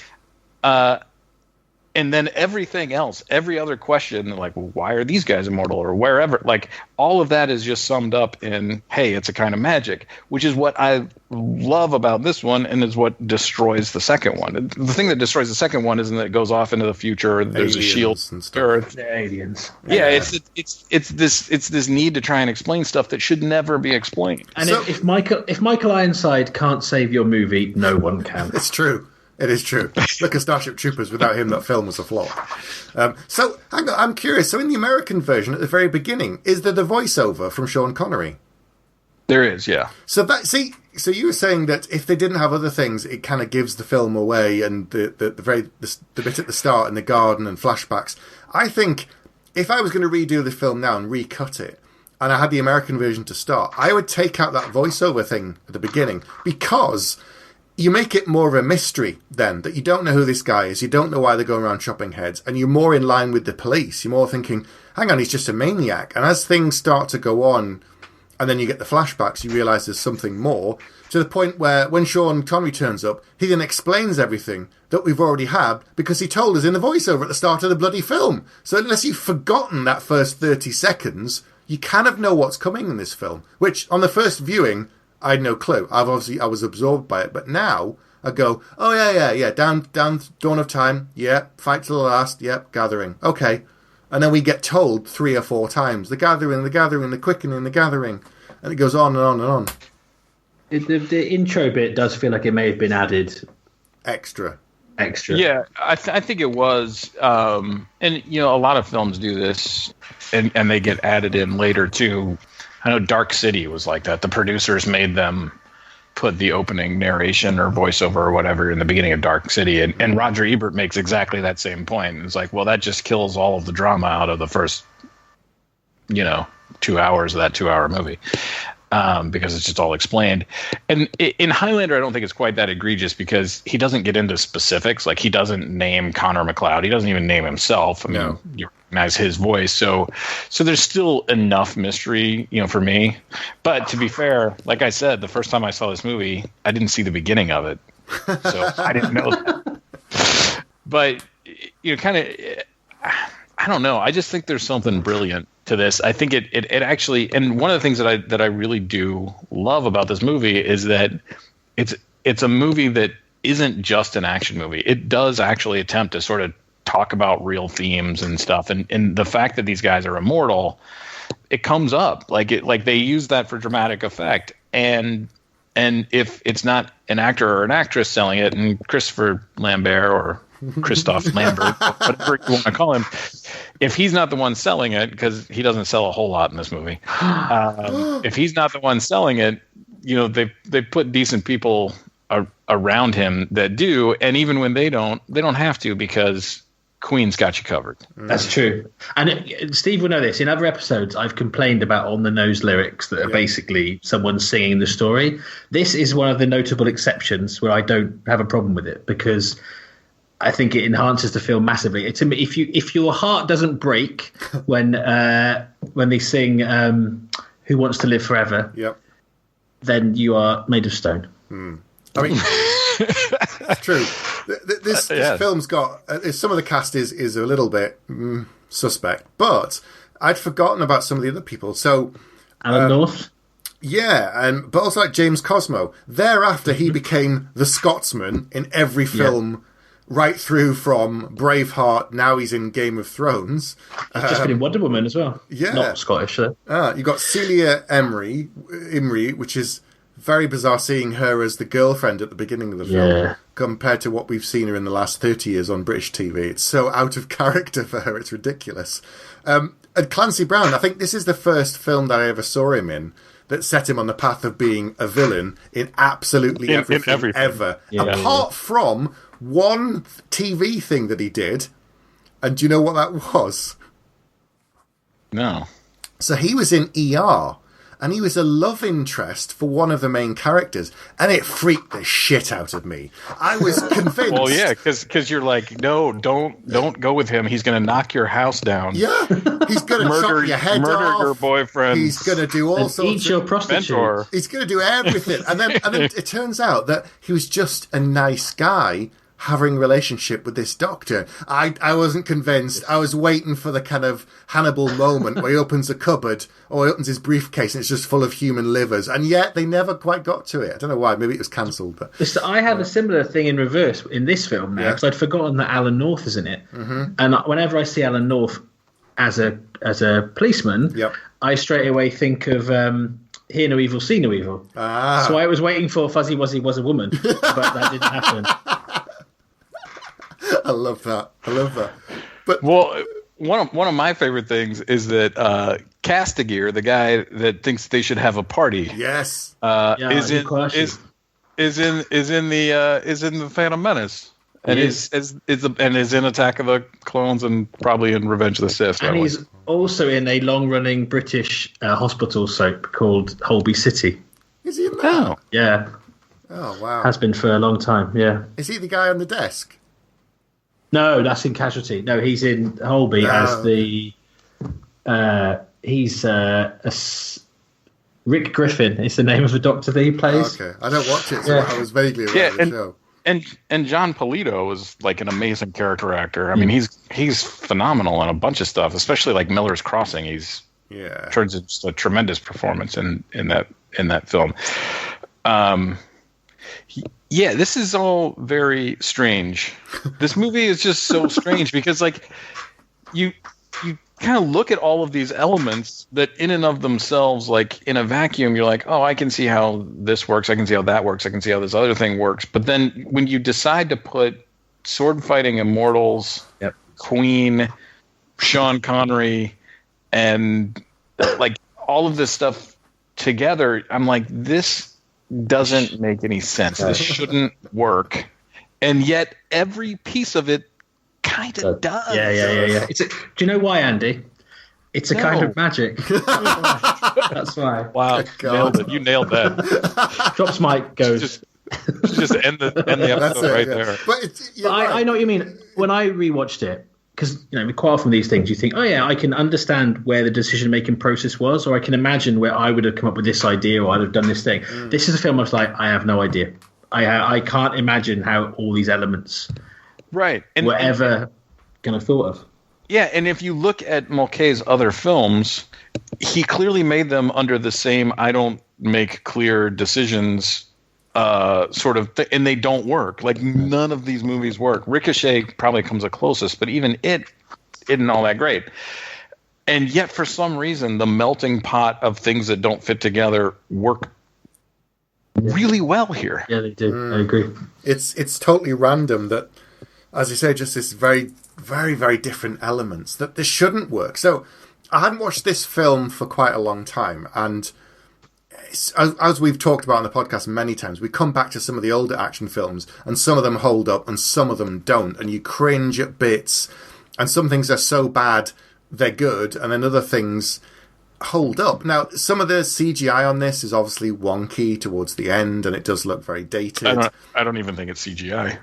And then everything else, every other question, like, well, why are these guys immortal or wherever, like all of that is just summed up in, hey, it's a kind of magic, which is what I love about this one and is what destroys the second one. The thing that destroys the second one isn't that it goes off into the future. There's aliens a shield and stuff. Earth. The aliens. Yeah, it's this need to try and explain stuff that should never be explained. And if Michael Ironside can't save your movie, no one can. It's true. It is true. Look at Starship Troopers. Without him, that film was a flop. So I'm curious. So in the American version, at the very beginning, is there the voiceover from Sean Connery? There is, yeah. So so you were saying that if they didn't have other things, it kind of gives the film away, and the bit at the start in the garden and flashbacks. I think if I was going to redo the film now and recut it, and I had the American version to start, I would take out that voiceover thing at the beginning because you make it more of a mystery then, that you don't know who this guy is, you don't know why they're going around chopping heads, and you're more in line with the police. You're more thinking, hang on, he's just a maniac. And as things start to go on, and then you get the flashbacks, you realise there's something more, to the point where when Sean Connery turns up, he then explains everything that we've already had, because he told us in the voiceover at the start of the bloody film. So unless you've forgotten that first 30 seconds, you kind of know what's coming in this film, which on the first viewing, I had no clue. I was absorbed by it, but now I go, oh yeah, down dawn of time, yeah, fight to the last, yep, gathering, okay, and then we get told 3 or 4 times the gathering, the quickening, the gathering, and it goes on and on and on. The intro bit does feel like it may have been added extra. Yeah, I think it was, and you know, a lot of films do this, and they get added in later too. I know Dark City was like that. The producers made them put the opening narration or voiceover or whatever in the beginning of Dark City. And Roger Ebert makes exactly that same point. It's like, well, that just kills all of the drama out of the first, 2 hours of that 2-hour movie. Because it's just all explained. And in Highlander, I don't think it's quite that egregious because he doesn't get into specifics. Like, he doesn't name Connor McLeod. He doesn't even name himself. I mean, you recognize his voice. So there's still enough mystery, for me. But to be fair, like I said, the first time I saw this movie, I didn't see the beginning of it. So I didn't know that. But, I don't know. I just think there's something brilliant to this. I think it actually, and one of the things that I really do love about this movie is that it's a movie that isn't just an action movie. It does actually attempt to sort of talk about real themes and stuff. And the fact that these guys are immortal, it comes up like they use that for dramatic effect. And if it's not an actor or an actress selling it, and Christopher Lambert or Christophe Lambert, whatever you want to call him, if he's not the one selling it, because he doesn't sell a whole lot in this movie, if he's not the one selling it, they put decent people around him that do, and even when they don't have to, because Queen's got you covered. That's true. And Steve will know this. In other episodes, I've complained about on-the-nose lyrics that are basically someone singing the story. This is one of the notable exceptions where I don't have a problem with it, because I think it enhances the film massively. If your heart doesn't break when they sing "Who Wants to Live Forever," then you are made of stone. I mean, it's true. This film's got some of the cast is a little bit suspect, but I'd forgotten about some of the other people. So Alan North. Yeah, but also like James Cosmo. Thereafter, he became the Scotsman in every film, right through from Braveheart. Now he's in Game of Thrones. He's just been in Wonder Woman as well. Yeah, not Scottish though. You got Celia Imrie, which is very bizarre seeing her as the girlfriend at the beginning of the film compared to what we've seen her in the last 30 years on British TV. It's so out of character for her. It's ridiculous. And Clancy Brown, I think this is the first film that I ever saw him in that set him on the path of being a villain in absolutely everything ever. Apart from one TV thing that he did. And do you know what that was? No. So he was in ER, and he was a love interest for one of the main characters, and it freaked the shit out of me. I was convinced. Well, yeah, because you're like, no, don't go with him. He's going to knock your house down. Yeah, he's going to chop your head off. Murder your boyfriend. He's going to do all sorts. Eat your prostitute. Mentor. He's going to do everything, and then it turns out that he was just a nice guy having a relationship with this doctor. I wasn't convinced. I was waiting for the kind of Hannibal moment where he opens a cupboard or he opens his briefcase and it's just full of human livers, and yet they never quite got to it. I don't know why. Maybe it was cancelled. But I have a similar thing in reverse in this film now, because I'd forgotten that Alan North is in it. And whenever I see Alan North as a policeman, I straight away think of Hear No Evil, See No Evil. So I was waiting for Fuzzy Wuzzy Was a Woman, but that didn't happen. I love that. But one of my favorite things is that Castigear, the guy that thinks they should have a party, is in the Phantom Menace, and is in Attack of the Clones and probably in Revenge of the Sith. And he's also in a long-running British hospital soap called Holby City. Is he in that? Oh. Yeah. Oh wow. Has been for a long time. Yeah. Is he the guy on the desk? No, that's in Casualty. No, he's in Holby as the. Rick Griffin is the name of the doctor that he plays. Okay, I don't watch it, so I was vaguely aware of the show. And John Polito is like an amazing character actor. I mean, he's phenomenal in a bunch of stuff, especially like Miller's Crossing. He's turns into a tremendous performance in that film. Yeah, this is all very strange. This movie is just so strange because, like, you kind of look at all of these elements that in and of themselves, like, in a vacuum, you're like, oh, I can see how this works. I can see how that works. I can see how this other thing works. But then when you decide to put sword-fighting immortals, Queen, Sean Connery, and, like, all of this stuff together, I'm like, this doesn't make any sense. This shouldn't work, and yet every piece of it kind of does. Yeah. Do you know why, Andy? It's a kind of magic. That's why. Wow, nailed it. You nailed that. Drops mic goes. Just end the episode right there. But I know what you mean. When I rewatched it, because quite often these things, you think, oh yeah, I can understand where the decision-making process was, or I can imagine where I would have come up with this idea, or I'd have done this thing. This is a film I was like, I have no idea. I can't imagine how all these elements were ever kind of thought of. Yeah, and if you look at Mulcahy's other films, he clearly made them under the same I don't make clear decisions sort of and they don't work. Like, none of these movies work. Ricochet probably comes the closest, but even it isn't all that great. And yet, for some reason, the melting pot of things that don't fit together work really well here. Yeah, they do. I agree. It's totally random that, as you say, just this very, very, very different elements that this shouldn't work. So I hadn't watched this film for quite a long time, and as we've talked about on the podcast many times, we come back to some of the older action films, and some of them hold up and some of them don't, and you cringe at bits, and some things are so bad they're good, and then other things hold up. Now, some of the CGI on this is obviously wonky towards the end, and it does look very dated. I don't even think it's CGI.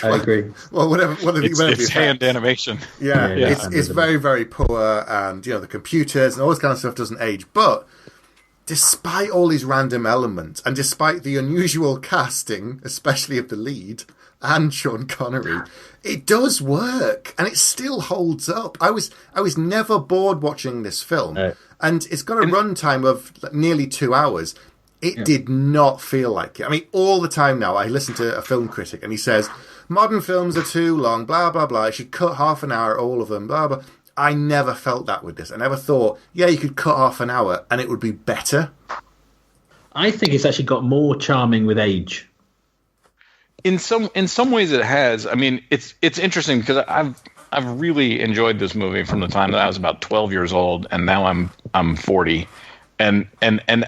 I agree. Well, whatever it's hand animation. Yeah, it's very, very poor, and the computers and all this kind of stuff doesn't age. But despite all these random elements and despite the unusual casting, especially of the lead and Sean Connery, it does work and it still holds up. I was never bored watching this film, and it's got a runtime of nearly 2 hours. It did not feel like it. I mean, all the time now, I listen to a film critic and he says, modern films are too long, blah, blah, blah. I should cut half an hour, all of them, blah, blah. I never felt that with this. I never thought, you could cut half an hour and it would be better. I think it's actually got more charming with age. In some ways it has. I mean, it's interesting because I've really enjoyed this movie from the time that I was about 12 years old, and now I'm 40. And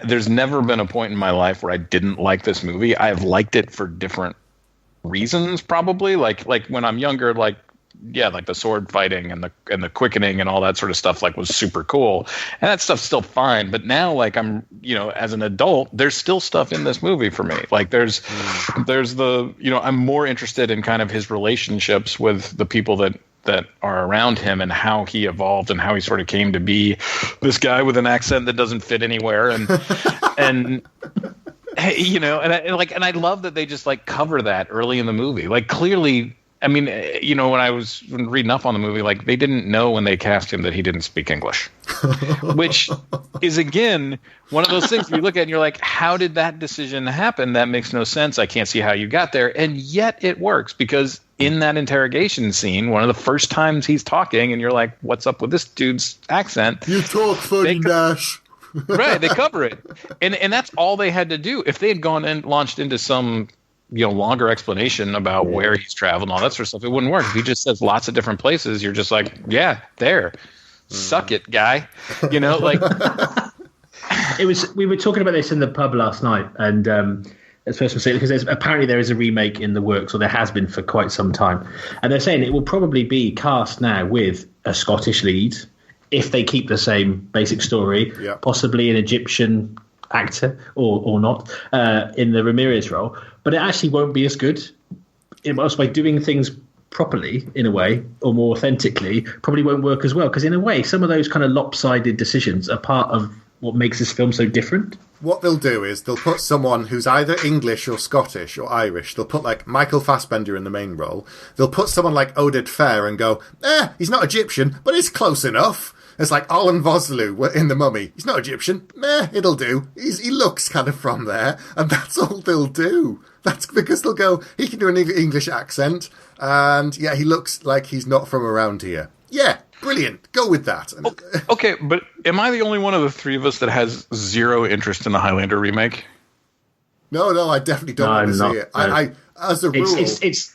there's never been a point in my life where I didn't like this movie. I've liked it for different reasons, probably. Like when I'm younger, like the sword fighting and the quickening and all that sort of stuff was super cool. And that stuff's still fine. But now I'm, as an adult, there's still stuff in this movie for me. Like there's the, I'm more interested in kind of his relationships with the people that are around him and how he evolved and how he sort of came to be this guy with an accent that doesn't fit anywhere. And I love that they just cover that early in the movie. Clearly, I mean, when I was reading up on the movie, they didn't know when they cast him that he didn't speak English, which is, again, one of those things you look at and you're like, how did that decision happen? That makes no sense. I can't see how you got there. And yet it works, because in that interrogation scene, one of the first times he's talking and you're like, what's up with this dude's accent? You talk funny, Nash. Right. They cover it. And that's all they had to do. If they had gone and launched into some longer explanation about where he's traveled and all that sort of stuff, it wouldn't work. If he just says lots of different places, you're just like, there. Suck it, guy. It was. We were talking about this in the pub last night, and as first say, because apparently there is a remake in the works, or there has been for quite some time, and they're saying it will probably be cast now with a Scottish lead if they keep the same basic story, possibly an Egyptian actor or not in the Ramirez role, but it actually won't be as good. It must, by doing things properly in a way, or more authentically, probably won't work as well, because in a way some of those kind of lopsided decisions are part of what makes this film so different. What they'll do is they'll put someone who's either English or Scottish or Irish. They'll put Michael Fassbender in the main role. They'll put someone like Oded Fehr and go, he's not Egyptian, but he's close enough. It's like Alan Vosloo in The Mummy. He's not Egyptian. It'll do. He looks kind of from there, and that's all they'll do. That's because they'll go, he can do an English accent, and he looks like he's not from around here. Yeah, brilliant. Go with that. Okay, but am I the only one of the three of us that has zero interest in the Highlander remake? No, I definitely don't want to see it. No. I as a rule, it's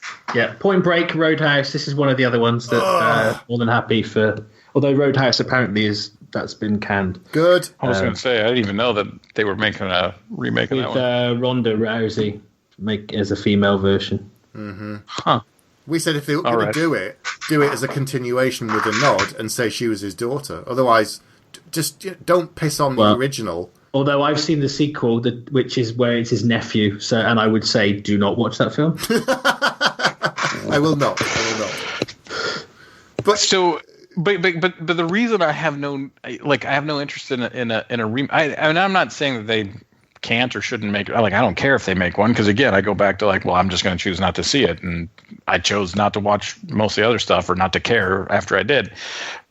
Point Break, Roadhouse. This is one of the other ones that more than happy for. Although Roadhouse apparently that's been canned. Good. I was going to say, I didn't even know that they were making a remake of that one. With Ronda Rousey as a female version. Mm-hmm. Huh. We said if they were going to do it as a continuation with a nod and say she was his daughter. Otherwise, just don't piss on the original. Although I've seen the sequel, which is where it's his nephew, and I would say do not watch that film. I will not. But so... But the reason I have no interest in a remake. I'm not saying that they can't or shouldn't make it. I don't care if they make one, because again I go back to I'm just going to choose not to see it, and I chose not to watch most of the other stuff or not to care after I did.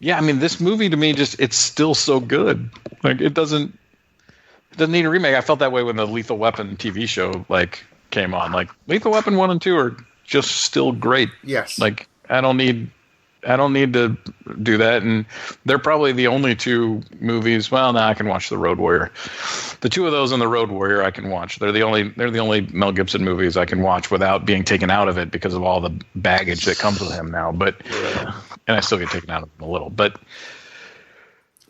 Yeah, I mean this movie to me it's still so good. It doesn't need a remake. I felt that way when the Lethal Weapon TV show came on. Lethal Weapon 1 and 2 are just still great. Yes. I don't need to do that, and they're probably the only two movies. Well, now I can watch The Road Warrior. The two of those and The Road Warrior I can watch. They're the only Mel Gibson movies I can watch without being taken out of it because of all the baggage that comes with him now. But and I still get taken out of them a little. But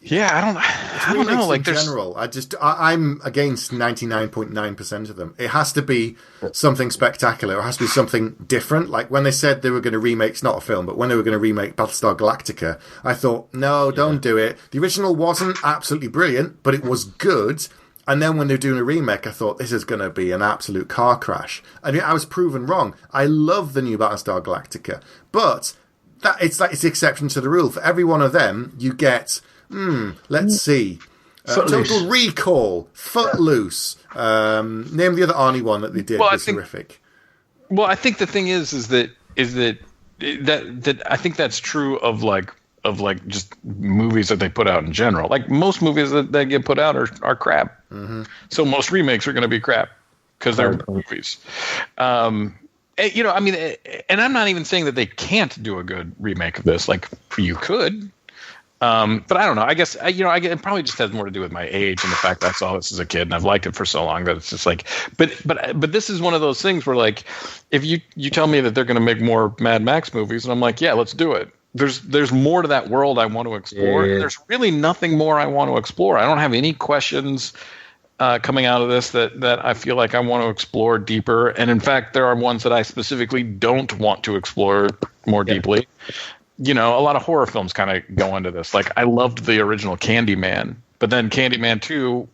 yeah, I don't know. In general, I'm against 99.9% of them. It has to be something spectacular. It has to be something different. Like when they said they were going to remake, it's not a film, but when they were going to remake Battlestar Galactica, I thought, no, don't do it. The original wasn't absolutely brilliant, but it was good. And then when they're doing a remake, I thought this is going to be an absolute car crash. And I was proven wrong. I love the new Battlestar Galactica, but it's the exception to the rule. For every one of them, you get. Let's see. Total Recall, Footloose. Name the other Arnie one that they did. Was horrific. Well, I think the thing is that I think that's true of just movies that they put out in general. Like most movies that get put out are crap. Mm-hmm. So most remakes are going to be crap because they're movies. And I'm not even saying that they can't do a good remake of this. Like you could. But I don't know. I guess it probably just has more to do with my age and the fact that I saw this as a kid and I've liked it for so long that it's just like. But this is one of those things where like, if you tell me that they're going to make more Mad Max movies, and I'm like, yeah, let's do it. There's more to that world I want to explore. Yeah. There's really nothing more I want to explore. I don't have any questions coming out of this that I feel like I want to explore deeper. And in fact, there are ones that I specifically don't want to explore more deeply. A lot of horror films kind of go into this. Like, I loved the original Candyman, but then Candyman 2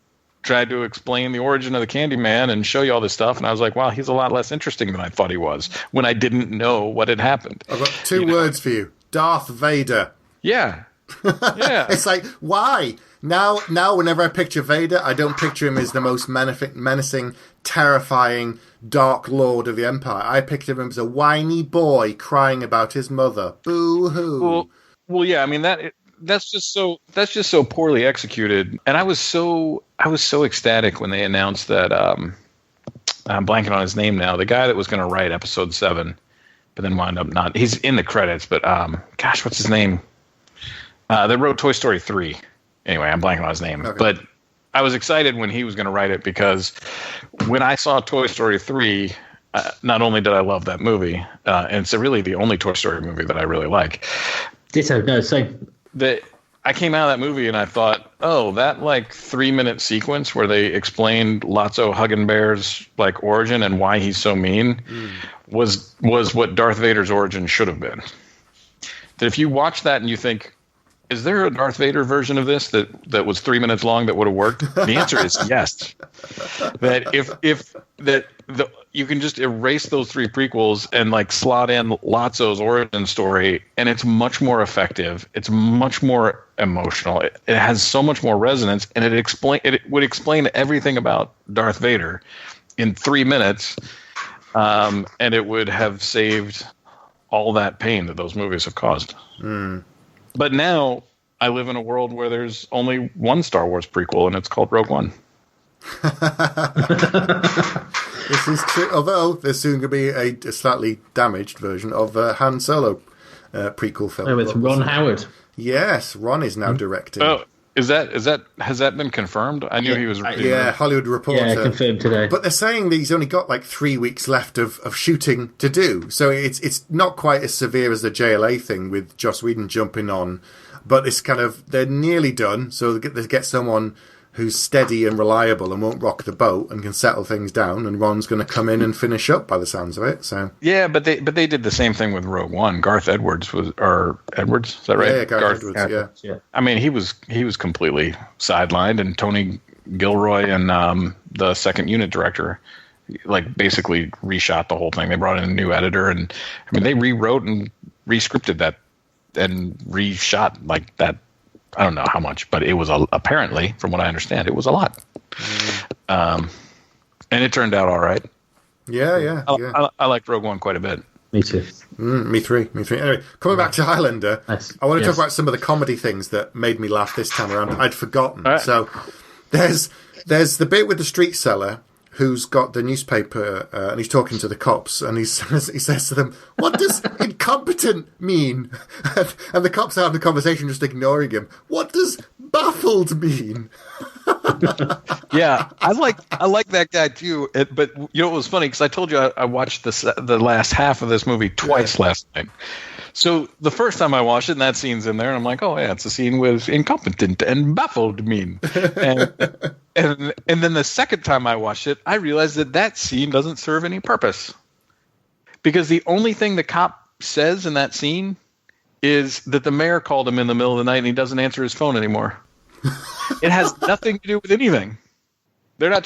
tried to explain the origin of the Candyman and show you all this stuff, and I was like, wow, he's a lot less interesting than I thought he was when I didn't know what had happened. I've got two words for you. Darth Vader. Yeah. Yeah. It's like, why? Now, whenever I picture Vader, I don't picture him as the most menacing, terrifying, dark lord of the Empire. I picture him as a whiny boy crying about his mother. Boo-hoo. Well, yeah. I mean that's just so poorly executed. And I was so ecstatic when they announced that. I'm blanking on his name now. The guy that was going to write Episode 7, but then wound up not. He's in the credits, but gosh, what's his name? They wrote Toy Story 3. Anyway, I'm blanking on his name. Okay. But I was excited when he was going to write it because when I saw Toy Story 3, not only did I love that movie, and it's really the only Toy Story movie that I really like. Ditto. No, same. I came out of that movie and I thought, oh, that like 3-minute sequence where they explained Lotso Huggenbear's like origin and why he's so mean was what Darth Vader's origin should have been. That if you watch that and you think, is there a Darth Vader version of this that was 3 minutes long that would have worked? The answer is yes. That you can just erase those 3 prequels and like slot in Lotso's origin story, and it's much more effective. It's much more emotional. It has so much more resonance, and it would explain everything about Darth Vader in 3 minutes, and it would have saved all that pain that those movies have caused. Mm. But now I live in a world where there's only one Star Wars prequel, and it's called Rogue One. This is true, although there's soon going to be a slightly damaged version of Han Solo prequel film. Oh, with Ron Howard. Yes, Ron is now directing. Oh, has that been confirmed? I knew he was. Yeah, Hollywood Reporter. Yeah, confirmed today. But they're saying that he's only got like 3 weeks left of shooting to do, so it's not quite as severe as the JLA thing with Joss Whedon jumping on, but it's kind of they're nearly done. So they get someone who's steady and reliable and won't rock the boat and can settle things down, and Ron's going to come in and finish up by the sounds of it. So yeah, but they did the same thing with Rogue One. Garth Edwards is that right? Yeah, Garth Edwards. Yeah. I mean, he was completely sidelined, and Tony Gilroy and the second unit director like basically reshot the whole thing. They brought in a new editor, and I mean they rewrote and rescripted that and reshot like that. I don't know how much, but it was apparently, from what I understand, it was a lot. And it turned out all right. Yeah. I liked Rogue One quite a bit. Me too. Me three. Anyway, coming back to Highlander, I want to talk about some of the comedy things that made me laugh this time around. I'd forgotten. Right. So there's the bit with the street seller who's got the newspaper and he's talking to the cops and he says to them, "What does incompetent mean?" And the cops are having the conversation, just ignoring him. "What does baffled mean?" Yeah, I like that guy too. But you know what was funny? Because I told you I watched the last half of this movie twice last night. So the first time I watched it, and that scene's in there, and I'm like, oh yeah, it's a scene with incompetent and baffled mean. And then the second time I watched it, I realized that scene doesn't serve any purpose. Because the only thing the cop says in that scene is that the mayor called him in the middle of the night and he doesn't answer his phone anymore. It has nothing to do with anything. They're not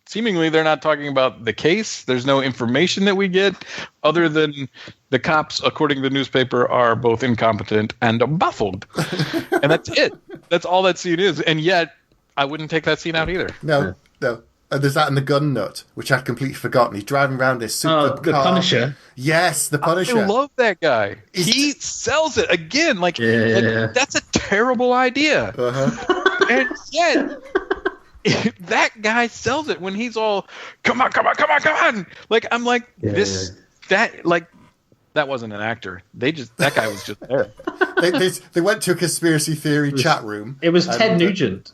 seemingly they're not talking about the case. There's no information that we get other than the cops, according to the newspaper, are both incompetent and baffled. And that's it. That's all that scene is. And yet, I wouldn't take that scene out either. No. There's that in the gun nut, which I'd completely forgotten. He's driving around this super car. The Punisher. Yes, the Punisher. I love that guy. He sells it again. Like that's a terrible idea. Uh-huh. And yet, that guy sells it when he's all, come on. Like, I'm like, that wasn't an actor. That guy was just there. They went to a conspiracy theory chat room. It was Ted Nugent.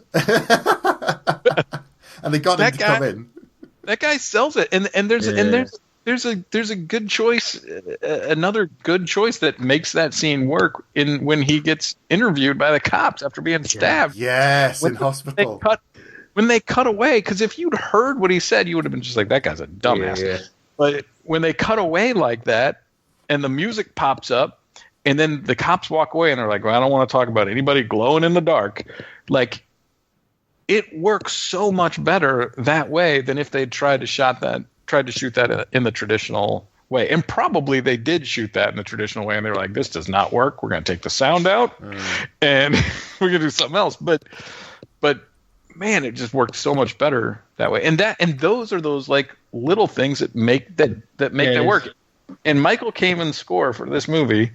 And they got him to come in. That guy sells it, and there's a good choice, another good choice that makes that scene work when he gets interviewed by the cops after being stabbed. Yes, in hospital. When they cut away, because if you'd heard what he said, you would have been just like, that guy's a dumbass. Yeah. But when they cut away like that, and the music pops up, and then the cops walk away, and they're like, well, I don't want to talk about anybody glowing in the dark. Like, it works so much better that way than if they tried to shoot that in the traditional way. And probably they did shoot that in the traditional way, and they were like, this does not work. We're going to take the sound out, and we're going to do something else. But man, it just worked so much better that way. And those are those like little things that make that work. And Michael Kamen's score for this movie,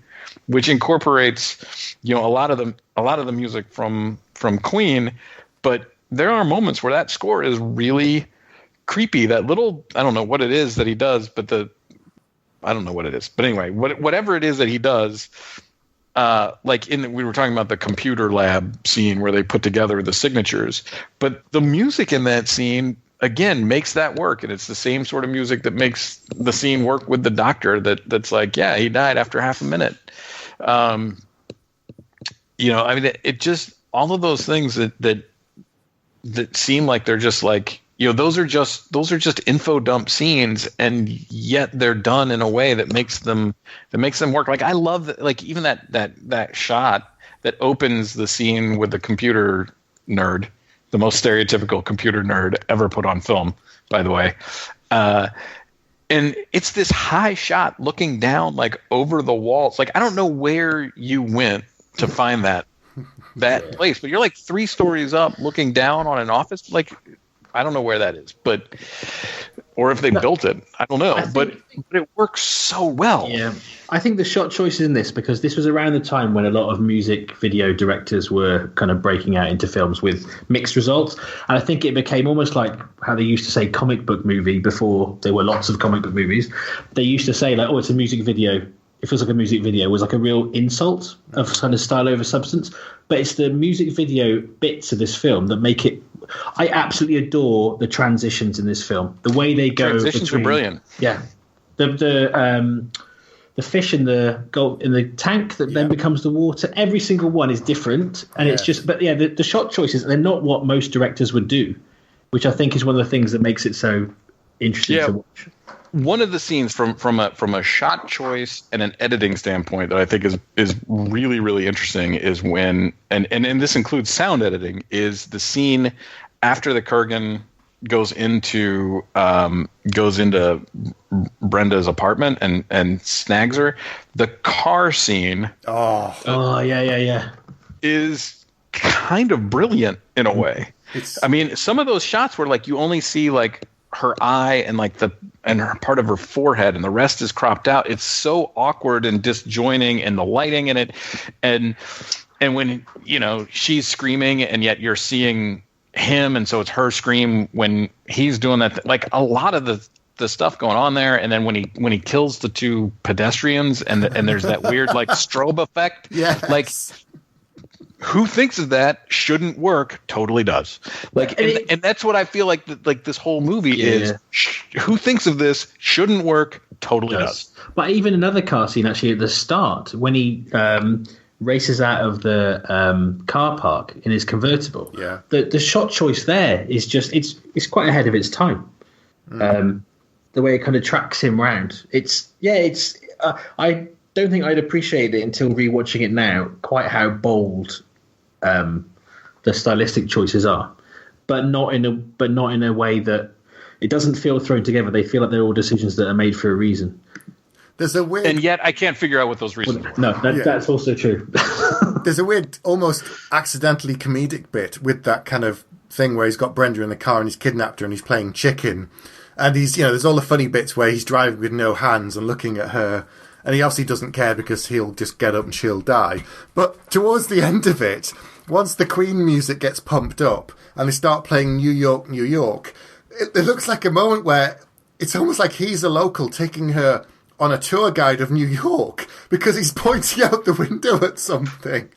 which incorporates, a lot of the music from Queen, but there are moments where that score is really creepy. That little, I don't know what it is that he does, but I don't know what it is. But anyway, whatever it is that he does, we were talking about the computer lab scene where they put together the signatures, but the music in that scene, again, makes that work. And it's the same sort of music that makes the scene work with the doctor that's like, yeah, he died after half a minute. It just, all of those things that seem like they're just like, those are just info dump scenes, and yet they're done in a way that makes them work. Like, I love that, like, even that shot that opens the scene with the computer nerd, the most stereotypical computer nerd ever put on film, by the way. And it's this high shot looking down, like, over the walls. Like, I don't know where you went to find that place, but you're like 3 stories up looking down on an office. Like, I don't know where that is, or if they built it, I don't know, but it works so well. Yeah. I think the shot choices in this, because this was around the time when a lot of music video directors were kind of breaking out into films with mixed results. And I think it became almost like how they used to say comic book movie before there were lots of comic book movies. They used to say, like, oh, it's a music video. It feels like a music video was like a real insult of kind of style over substance. But it's the music video bits of this film that make it. I absolutely adore the transitions in this film. The way they go. Transitions are brilliant. Yeah, the fish in the tank that then becomes the water. Every single one is different, and it's just. But yeah, the shot choices, they're not what most directors would do, which I think is one of the things that makes it so interesting to watch. One of the scenes from a shot choice and an editing standpoint that I think is really, really interesting is when and this includes sound editing, is the scene after the Kurgan goes into Brenda's apartment and snags her. The car scene is kind of brilliant in a way. I mean, some of those shots where like you only see like her eye and like and her part of her forehead and the rest is cropped out. It's so awkward and disjoining, and the lighting in it, and when she's screaming and yet you're seeing him, and so it's her scream when he's doing that. Like a lot of the stuff going on there, and then when he kills the 2 pedestrians and there's that weird like strobe effect. Yes. Like, who thinks of that shouldn't work totally does. Like, and that's what I feel like this whole movie is. Who thinks of this shouldn't work totally does. But even another car scene actually at the start when he races out of the car park in his convertible. Yeah. The shot choice there is just it's quite ahead of its time. The way it kind of tracks him round. I don't think I'd appreciate it until rewatching it now, quite how bold the stylistic choices are, but not in a way that It doesn't feel thrown together. They feel like they're all decisions that are made for a reason. There's a weird, and yet I can't figure out what those reasons were. No, that's also true. There's a weird, almost accidentally comedic bit with that kind of thing where he's got Brenda in the car and he's kidnapped her and he's playing chicken. And he's, there's all the funny bits where he's driving with no hands and looking at her. And he obviously doesn't care because he'll just get up and she'll die. But towards the end of it, once the Queen music gets pumped up and they start playing New York, New York, it looks like a moment where it's almost like he's a local taking her on a tour guide of New York because he's pointing out the window at something.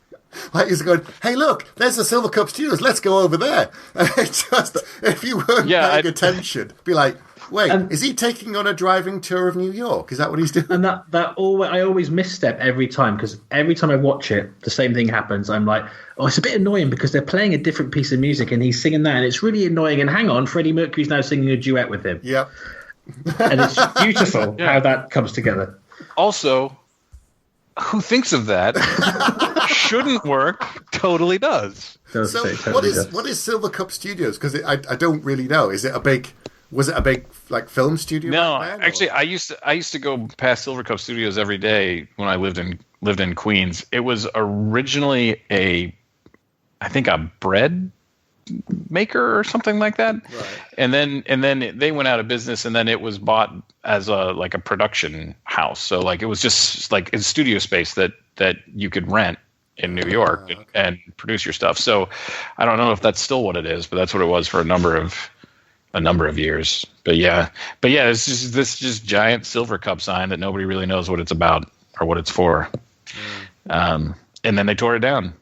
Like he's going, hey, look, there's the Silver Cup Studios. Let's go over there. And it just, if you weren't paying attention, be like, wait, is he taking on a driving tour of New York? Is that what he's doing? And I always misstep every time because every time I watch it, the same thing happens. I'm like, oh, it's a bit annoying because they're playing a different piece of music and he's singing that, and it's really annoying. And hang on, Freddie Mercury's now singing a duet with him. Yep. And it's beautiful how that comes together. Also, who thinks of that? Shouldn't work. Totally does. So what is Silver Cup Studios? Because I don't really know. Was it a big like film studio? No, actually, I used to go past Silver Cup Studios every day when I lived in Queens. It was originally a bread maker or something like that, right. and then they went out of business, and then it was bought as a production house. So like it was just like a studio space that you could rent in New York and produce your stuff. So I don't know if that's still what it is, but that's what it was for a number of years. But yeah, it's just this giant Silver Cup sign that nobody really knows what it's about or what it's for. And then they tore it down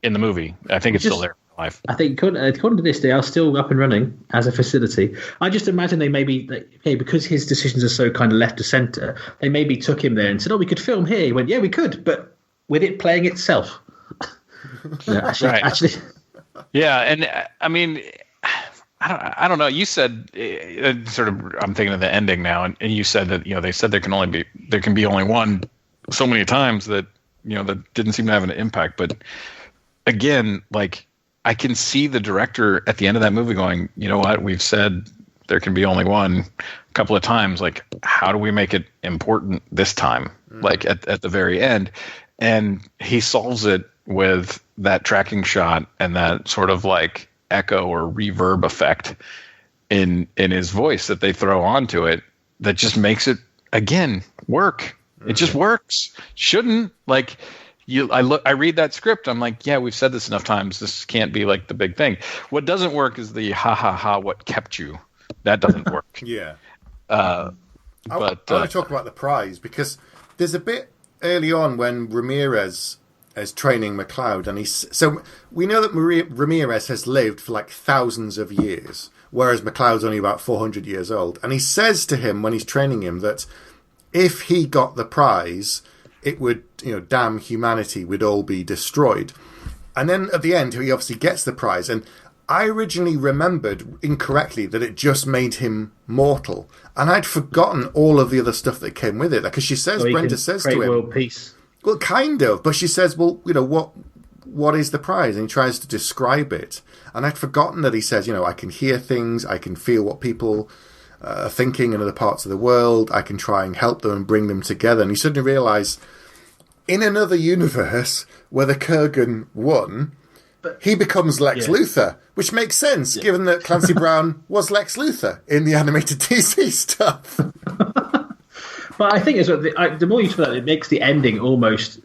in the movie. I think it's still there. Life. I think according to this, they are still up and running as a facility. I just imagine they maybe, because his decisions are so kind of left to centre, they maybe took him there and said, oh, we could film here. He went, yeah, we could, but with it playing itself. Actually. Yeah, and I mean, I don't know. You said sort of. I'm thinking of the ending now, and you said that they said there can be only one so many times that that didn't seem to have an impact. But again, like I can see the director at the end of that movie going, you know what, we've said there can be only one a couple of times. Like, how do we make it important this time? Like at the very end, and he solves it with that tracking shot and that sort of like echo or reverb effect in his voice that they throw onto it that just makes it again work. It just works. Shouldn't like I read that script. I'm like, yeah, we've said this enough times. This can't be like the big thing. What doesn't work is the ha ha ha. What kept you? That doesn't work. Yeah. I want to talk about the prize because there's a bit early on when Ramirez is training McLeod, and so we know that Ramirez has lived for like thousands of years, whereas McLeod's only about 400 years old. And he says to him when he's training him that if he got the prize, it would, damn humanity would all be destroyed. And then at the end, he obviously gets the prize. And I originally remembered incorrectly that it just made him mortal. And I'd forgotten all of the other stuff that came with it. Because she says, Brenda says to him, world peace. Well, kind of. But she says, well, what is the prize? And he tries to describe it. And I'd forgotten that he says, I can hear things. I can feel what people are thinking in other parts of the world. I can try and help them and bring them together. And he suddenly realised, in another universe where the Kurgan won, he becomes Lex Luthor, which makes sense given that Clancy Brown was Lex Luthor in the animated DC stuff. But I think the more you talk about it, it makes the ending almost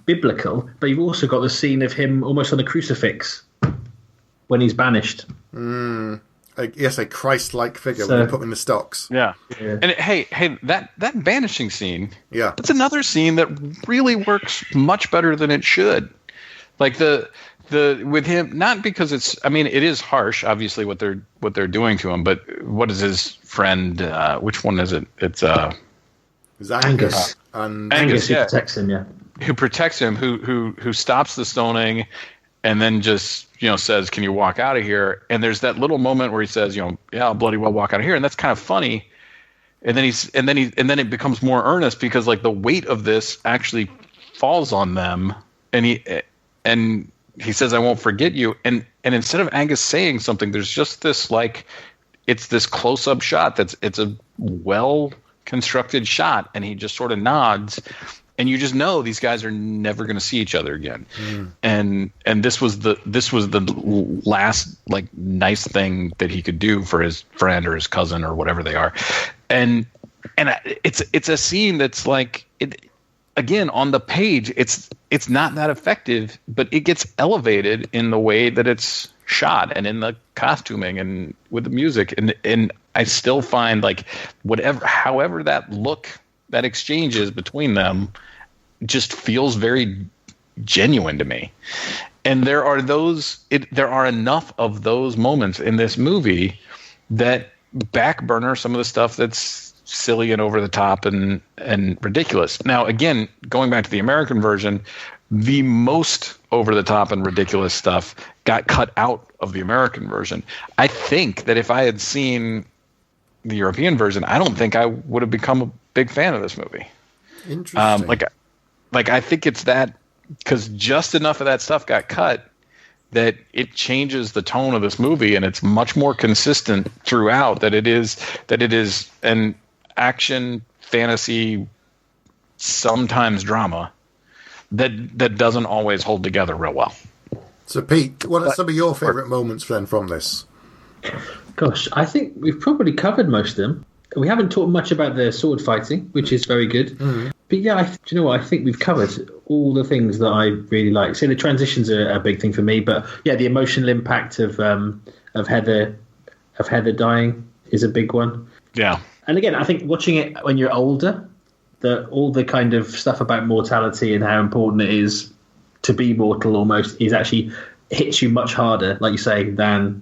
biblical, but you've also got the scene of him almost on a crucifix when he's banished. Yes, a Christ-like figure when you put him in the stocks. Yeah. And hey, that banishing scene. Yeah, that's another scene that really works much better than it should. Like the with him, not because it is harsh, obviously what they're doing to him, but what is his friend? Which one is it? It's Angus. Angus who protects him. Yeah, who protects him? Who stops the stoning? And then just, says, can you walk out of here? And there's that little moment where he says, yeah, I'll bloody well walk out of here. And that's kind of funny. And then it becomes more earnest because like the weight of this actually falls on them. And he says, I won't forget you. And instead of Angus saying something, there's just this like it's this close-up shot it's a well constructed shot, and he just sort of nods, and you just know these guys are never going to see each other again. And this was the last like nice thing that he could do for his friend or his cousin or whatever they are. And it's a scene that's like, it again, on the page it's not that effective, but it gets elevated in the way that it's shot and in the costuming and with the music, and I still find like however that exchange is between them just feels very genuine to me. And there are enough of those moments in this movie that backburner some of the stuff that's silly and over the top and ridiculous. Now, again, going back to the American version, the most over the top and ridiculous stuff got cut out of the American version. I think that if I had seen the European version, I don't think I would have become a big fan of this movie. Interesting. Like I think it's that, because just enough of that stuff got cut that it changes the tone of this movie, and it's much more consistent throughout that it is an action fantasy, sometimes drama that doesn't always hold together real well. So Pete, what are some of your favorite moments then from this? Gosh, I think we've probably covered most of them. We haven't talked much about the sword fighting, which is very good. But yeah, do you know what? I think we've covered all the things that I really like. So the transitions are a big thing for me, but yeah, the emotional impact of Heather dying is a big one. Yeah. And again, I think watching it when you're older, all the kind of stuff about mortality and how important it is to be mortal almost is actually hits you much harder, like you say, than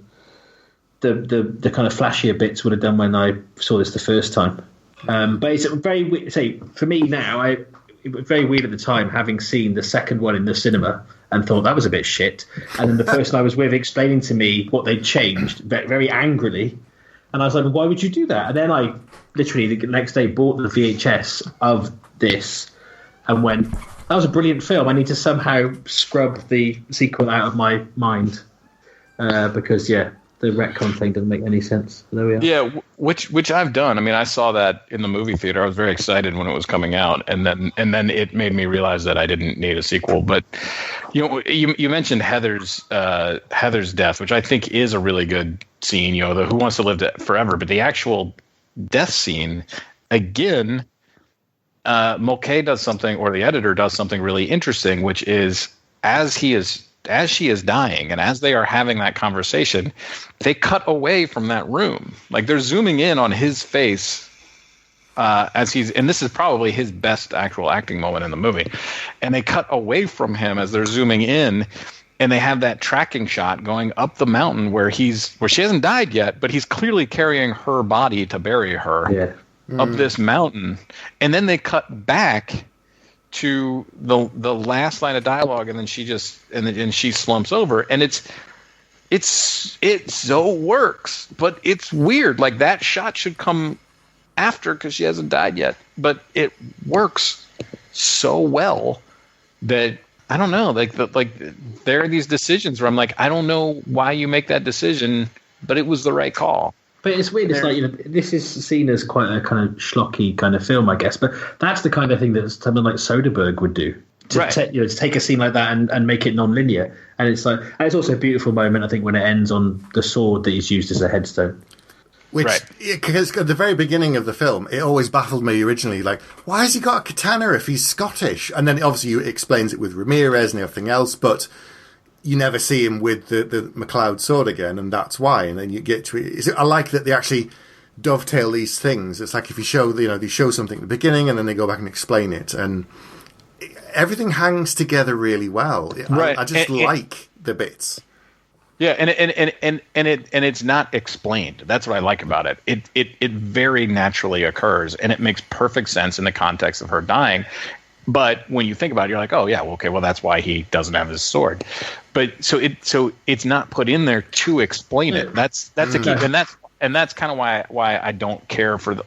the kind of flashier bits would have done when I saw this the first time. But it's very, say, for me now, it was very weird at the time, having seen the second one in the cinema and thought that was a bit shit. And then the person I was with explaining to me what they'd changed very, very angrily. And I was like, well, why would you do that? And then I literally the next day bought the VHS of this and went, that was a brilliant film. I need to somehow scrub the sequel out of my mind because, yeah, the retcon thing doesn't make any sense. There we are. Yeah, which I've done. I mean, I saw that in the movie theater. I was very excited when it was coming out, and then it made me realize that I didn't need a sequel. But you mentioned Heather's death, which I think is a really good scene. You know, the Who Wants to Live Forever, but the actual death scene again. Mulcahy does something, or the editor does something really interesting, which is as she is dying and as they are having that conversation, they cut away from that room. Like they're zooming in on his face as he's, and this is probably his best actual acting moment in the movie. And they cut away from him as they're zooming in, and they have that tracking shot going up the mountain where she hasn't died yet, but he's clearly carrying her body to bury her. Yeah. Up this mountain, and then they cut back to the last line of dialogue, and then she slumps over, and it so works, but it's weird. Like that shot should come after because she hasn't died yet, but it works so well that I don't know. Like there are these decisions where I'm like, I don't know why you make that decision, but it was the right call. But it's weird. It's like, this is seen as quite a kind of schlocky kind of film, I guess. But that's the kind of thing that someone like Soderbergh would do. To take a scene like that and make it non-linear. And it's like, and it's also a beautiful moment, I think, when it ends on the sword that he's used as a headstone. Which, because at the very beginning of the film, it always baffled me originally. Like, why has he got a katana if he's Scottish? And then obviously he explains it with Ramirez and everything else, but you never see him with the MacLeod sword again, and that's why. And then you get to it. I like that they actually dovetail these things. It's like if you show, they show something at the beginning, and then they go back and explain it, and everything hangs together really well. Right. I just like the bits. Yeah, and it's not explained. That's what I like about it. It very naturally occurs, and it makes perfect sense in the context of her dying. But when you think about it, you're like, oh yeah, well, that's why he doesn't have his sword. But so it's not put in there to explain it. That's a key, and that's kind of why I don't care for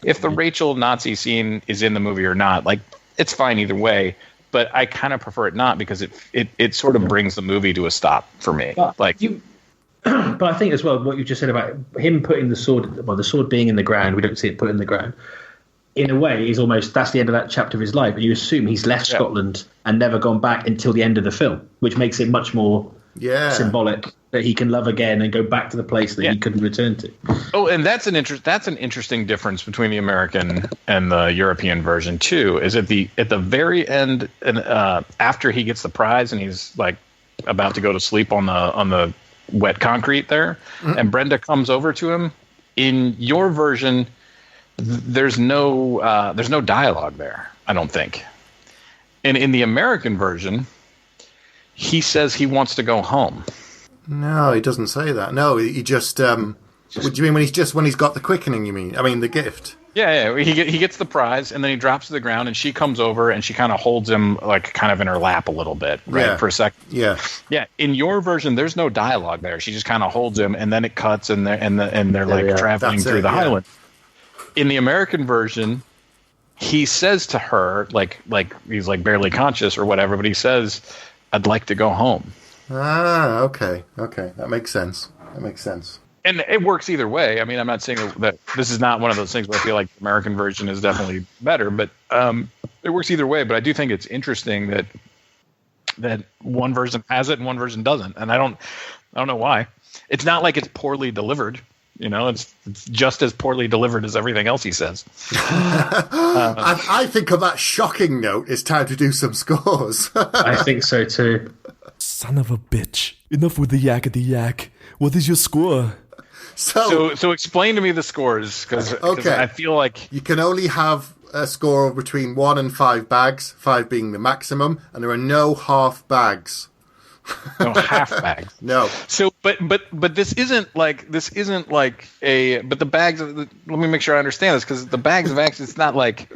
if the Rachel Nazi scene is in the movie or not. Like it's fine either way, but I kind of prefer it not because it sort of brings the movie to a stop for me. But I think as well, what you just said about him putting the sword being in the ground, we don't see it put in the ground. In a way, he's almost, that's the end of that chapter of his life. And you assume he's left Scotland and never gone back until the end of the film, which makes it much more symbolic that he can love again and go back to the place that he couldn't return to. Oh, and that's an interesting difference between the American and the European version too. Is at the very end, and after he gets the prize and he's like about to go to sleep on the wet concrete there, and Brenda comes over to him. In your version, there's no dialogue there, I don't think. And in the American version, he says he wants to go home. No, he doesn't say that. No, he just. What do you mean when he's got the quickening? You mean? I mean the gift. Yeah. He gets the prize and then he drops to the ground and she comes over and she kind of holds him like kind of in her lap a little bit, right, for a second. Yeah. Yeah. In your version, there's no dialogue there. She just kind of holds him and then it cuts and they're like traveling through the Highlands. In the American version, he says to her like he's like barely conscious or whatever, but he says, "I'd like to go home." Ah, okay, that makes sense. And it works either way. I mean, I'm not saying that this is not one of those things where I feel like the American version is definitely better, but it works either way. But I do think it's interesting that one version has it and one version doesn't, and I don't know why. It's not like it's poorly delivered. You know, it's just as poorly delivered as everything else he says. I think on that shocking note, it's time to do some scores. I think so too. Son of a bitch. Enough with the yakety yak. What is your score? So explain to me the scores, because I feel like... You can only have a score of between 1 and 5 bags, 5 being the maximum, and there are no half bags. No half bags. No. So, but this isn't like a. But the bags. Let me make sure I understand this, because the bags of action. It's not like.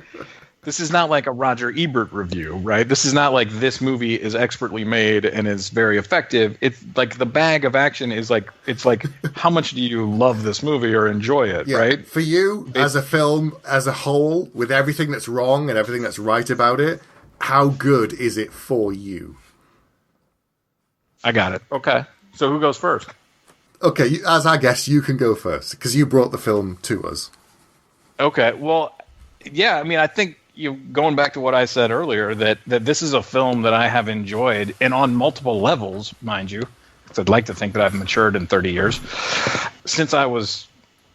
This is not like a Roger Ebert review, right? This is not like this movie is expertly made and is very effective. It's like the bag of action is like, it's like, how much do you love this movie or enjoy it, right? For you, as a film, as a whole, with everything that's wrong and everything that's right about it, how good is it for you? I got it. Okay. So who goes first? Okay, as our guest, you can go first, because you brought the film to us. Okay. Well, yeah, I mean, I think going back to what I said earlier, that this is a film that I have enjoyed, and on multiple levels, mind you, because I'd like to think that I've matured in 30 years, since I was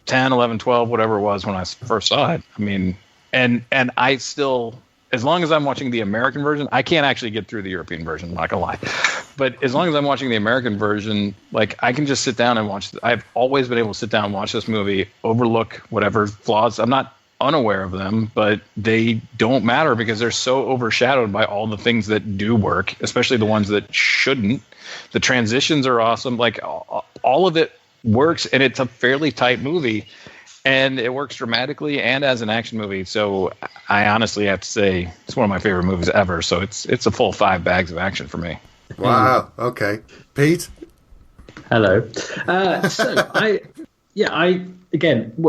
10, 11, 12, whatever it was when I first saw it. I mean, and I still, as long as I'm watching the American version, I can't actually get through the European version, I'm not going to lie. But as long as I'm watching the American version, like, I can just sit down and watch. I've always been able to sit down and watch this movie, overlook whatever flaws. I'm not unaware of them, but they don't matter because they're so overshadowed by all the things that do work, especially the ones that shouldn't. The transitions are awesome. Like, all of it works, and it's a fairly tight movie, and it works dramatically and as an action movie. So I honestly have to say it's one of my favorite movies ever. So it's a full 5 bags of action for me. Wow. Okay. Pete? Hello.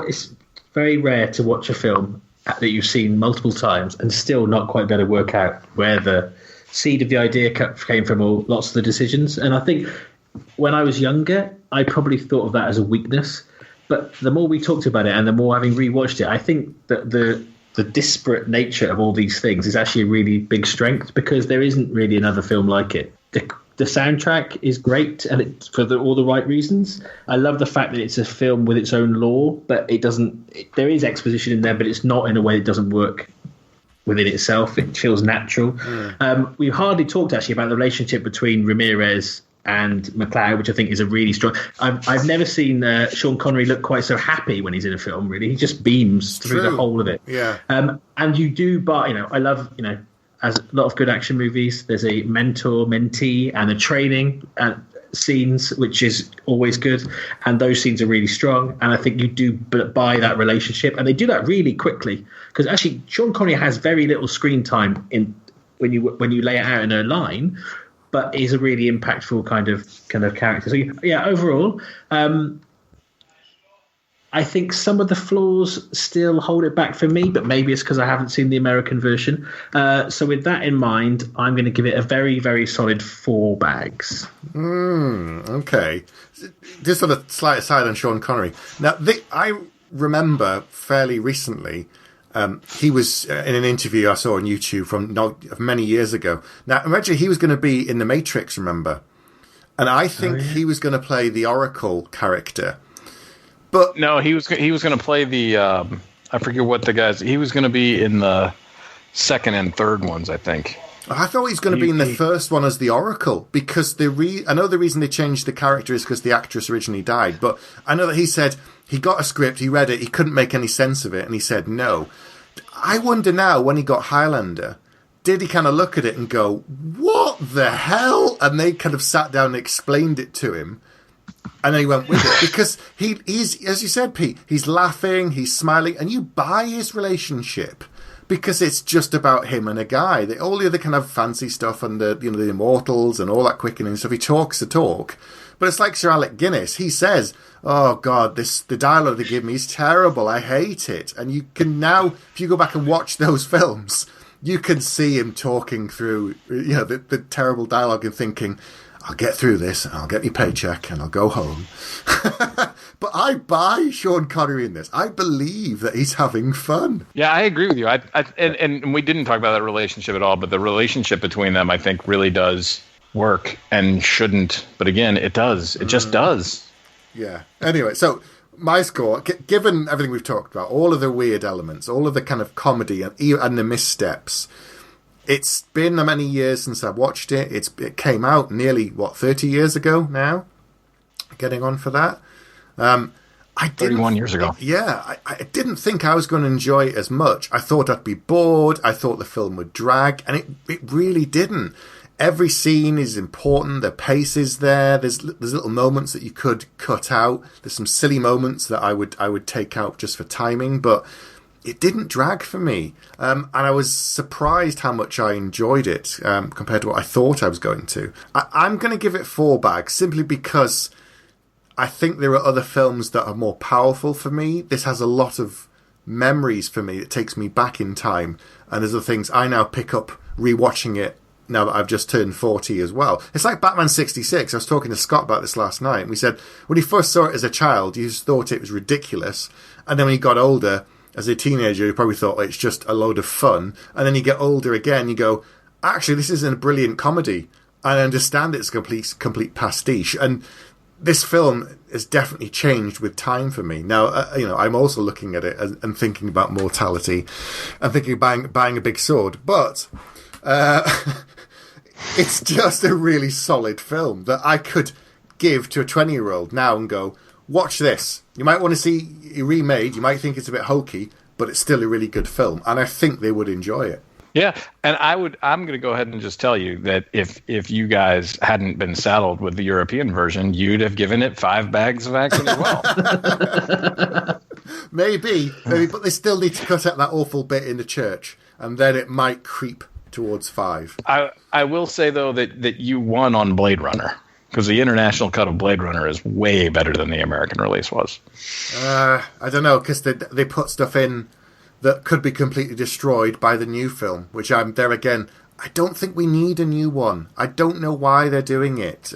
It's very rare to watch a film that you've seen multiple times and still not quite be able to work out where the seed of the idea came from, or lots of the decisions. And I think when I was younger, I probably thought of that as a weakness. But the more we talked about it and the more having rewatched it, I think that the disparate nature of all these things is actually a really big strength, because there isn't really another film like it. The soundtrack is great, and it's for all the right reasons. I love the fact that it's a film with its own lore, but it doesn't. There is exposition in there, but it's not in a way that doesn't work within itself. It feels natural. We've hardly talked actually about the relationship between Ramirez and McLeod, which I think is a really strong. I've never seen Sean Connery look quite so happy when he's in a film. Really, he just beams through the whole of it. Yeah. And you do, but I love as a lot of good action movies, there's a mentor-mentee and the training scenes, which is always good. And those scenes are really strong. And I think you do buy that relationship. And they do that really quickly. Because actually, Sean Connery has very little screen time when you lay it out in a line, but is a really impactful kind of character. So, yeah, overall, I think some of the flaws still hold it back for me, but maybe it's because I haven't seen the American version. So with that in mind, I'm going to give it a very, very solid 4 bags. Okay. Just on a slight aside on Sean Connery. Now, I remember fairly recently, he was in an interview I saw on YouTube from many years ago. Now, imagine he was going to be in The Matrix, remember? And I think he was going to play the Oracle character. But no, he was going to play the I forget what the guys. He was going to be in the second and third ones, I think. I thought he was going to be in the first one as the Oracle, because I know the reason they changed the character is because the actress originally died. But I know that he said he got a script, he read it, he couldn't make any sense of it, and he said no. I wonder now, when he got Highlander, did he kind of look at it and go, "What the hell?" And they kind of sat down and explained it to him. And then he went with it, because he's, as you said, Pete, he's laughing, he's smiling, and you buy his relationship because it's just about him and a guy. All the other kind of fancy stuff and the immortals and all that quickening stuff, he talks the talk. But it's like Sir Alec Guinness. He says, "Oh God, the dialogue they give me is terrible. I hate it." And you can now, if you go back and watch those films, you can see him talking through, the terrible dialogue and thinking, "I'll get through this, and I'll get my paycheck, and I'll go home." But I buy Sean Connery in this. I believe that he's having fun. Yeah, I agree with you. And we didn't talk about that relationship at all, but the relationship between them, I think, really does work and shouldn't. But again, it does. It just does. Yeah. Anyway, so my score, given everything we've talked about, all of the weird elements, all of the kind of comedy and the missteps, it's been many years since I watched it. It came out nearly, 30 years ago now? Getting on for that. 31 years ago. Yeah, I didn't think I was going to enjoy it as much. I thought I'd be bored. I thought the film would drag, and it really didn't. Every scene is important. The pace is there. There's little moments that you could cut out. There's some silly moments that I would take out just for timing, but it didn't drag for me. And I was surprised how much I enjoyed it compared to what I thought I was going to. I'm going to give it 4 bags simply because I think there are other films that are more powerful for me. This has a lot of memories for me. It takes me back in time. And there's other things I now pick up rewatching it now that I've just turned 40 as well. It's like Batman 66. I was talking to Scott about this last night. And we said when he first saw it as a child, you just thought it was ridiculous. And then when he got older, as a teenager, you probably thought it's just a load of fun. And then you get older again, you go, actually, this isn't a brilliant comedy. I understand it's a complete pastiche. And this film has definitely changed with time for me. Now, I'm also looking at it and thinking about mortality and thinking of buying a big sword. But it's just a really solid film that I could give to a 20-year-old now and go, watch this. You might want to see it remade. You might think it's a bit hokey, but it's still a really good film. And I think they would enjoy it. Yeah, and I'm going to go ahead and just tell you that if you guys hadn't been saddled with the European version, you'd have given it 5 bags of action as well. Maybe, but they still need to cut out that awful bit in the church, and then it might creep towards 5. I will say, though, that you won on Blade Runner, because the international cut of Blade Runner is way better than the American release was. I don't know, because they put stuff in that could be completely destroyed by the new film, which I'm there again. I don't think we need a new one. I don't know why they're doing it.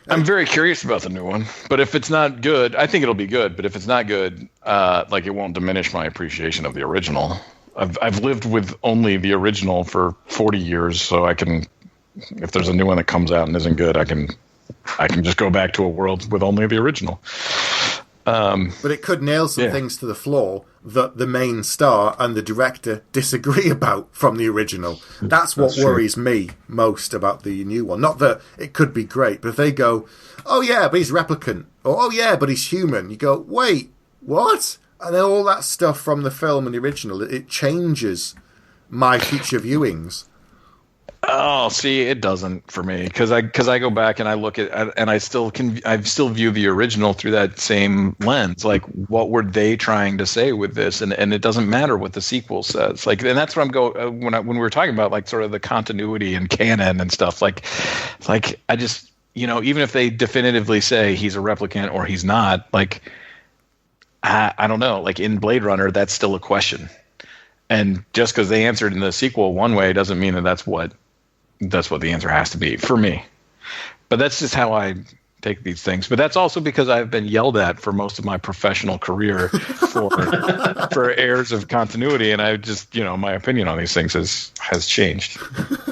I'm very curious about the new one, but if it's not good, I think it'll be good. But if it's not good, it won't diminish my appreciation of the original. I've lived with only the original for 40 years, so I can, if there's a new one that comes out and isn't good, I can just go back to a world with only the original. But it could nail some things to the floor that the main star and the director disagree about from the original. That's what worries me most about the new one. Not that it could be great, but if they go, "Oh yeah, but he's replicant," or "Oh yeah, but he's human," you go, "Wait, what?" And then all that stuff from the film and the original, it changes my future viewings. Oh, see, it doesn't for me, because I go back and I look at, and I still view the original through that same lens. Like, what were they trying to say with this? And it doesn't matter what the sequel says. Like, and that's what when we were talking about, like, sort of the continuity and canon and stuff. Like I just, even if they definitively say he's a replicant or he's not, like, I don't know. Like in Blade Runner, that's still a question. And just because they answered in the sequel one way doesn't mean that that's what the answer has to be for me. But that's just how I take these things. But that's also because I've been yelled at for most of my professional career for errors of continuity, and I just, my opinion on these things has changed.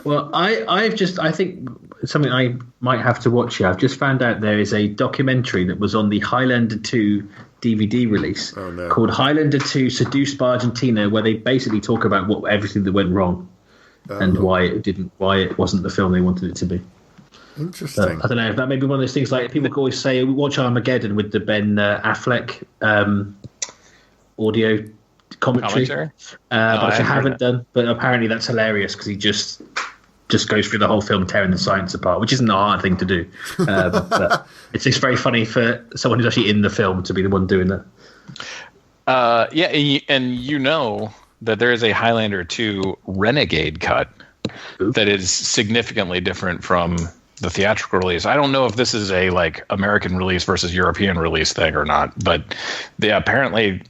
Well, I think something I might have to watch here. I've just found out there is a documentary that was on the Highlander 2 DVD release called Highlander 2 Seduced by Argentina, where they basically talk about everything that went wrong and why it wasn't the film they wanted it to be. Interesting. I don't know if that may be one of those things, like people always say, watch Armageddon with the Ben Affleck audio commentary. Which I haven't done, but apparently that's hilarious because he just goes through the whole film tearing the science apart, which isn't a hard thing to do. But it's just very funny for someone who's actually in the film to be the one doing that. And that there is a Highlander 2 Renegade cut that is significantly different from the theatrical release. I don't know if this is a American release versus European release thing or not, but they apparently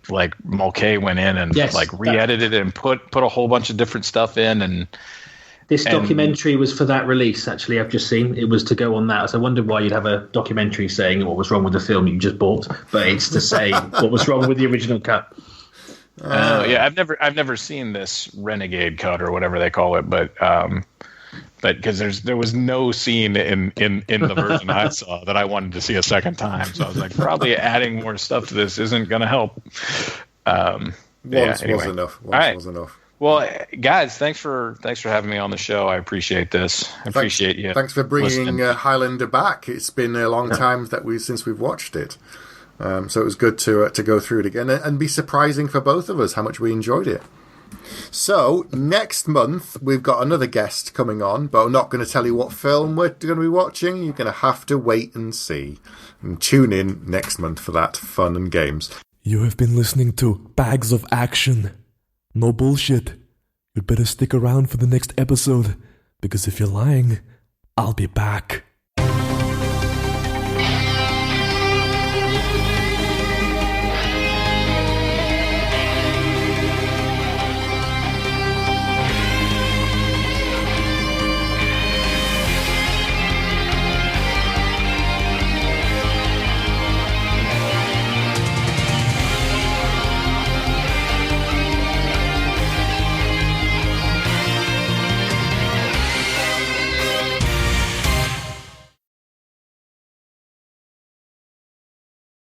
Mulcahy went in and re-edited it and put a whole bunch of different stuff in. And this documentary was for that release. Actually, I've just seen it was to go on that. So I wondered why you'd have a documentary saying what was wrong with the film you just bought, but it's to say what was wrong with the original cut. I've never seen this Renegade cut or whatever they call it, but because there was no scene in the version I saw that I wanted to see a second time, so I was like, probably adding more stuff to this isn't going to help. Once was enough. Was enough. Well, guys, thanks for having me on the show. I appreciate this. I appreciate you. Thanks for bringing Highlander back. It's been a long time since we've watched it. So it was good to go through it again and be surprising for both of us how much we enjoyed it. So next month we've got another guest coming on, but I'm not going to tell you what film we're going to be watching. You're going to have to wait and see. And tune in next month for that fun and games. You have been listening to Bags of Action. No bullshit. You'd better stick around for the next episode, because if you're lying, I'll be back.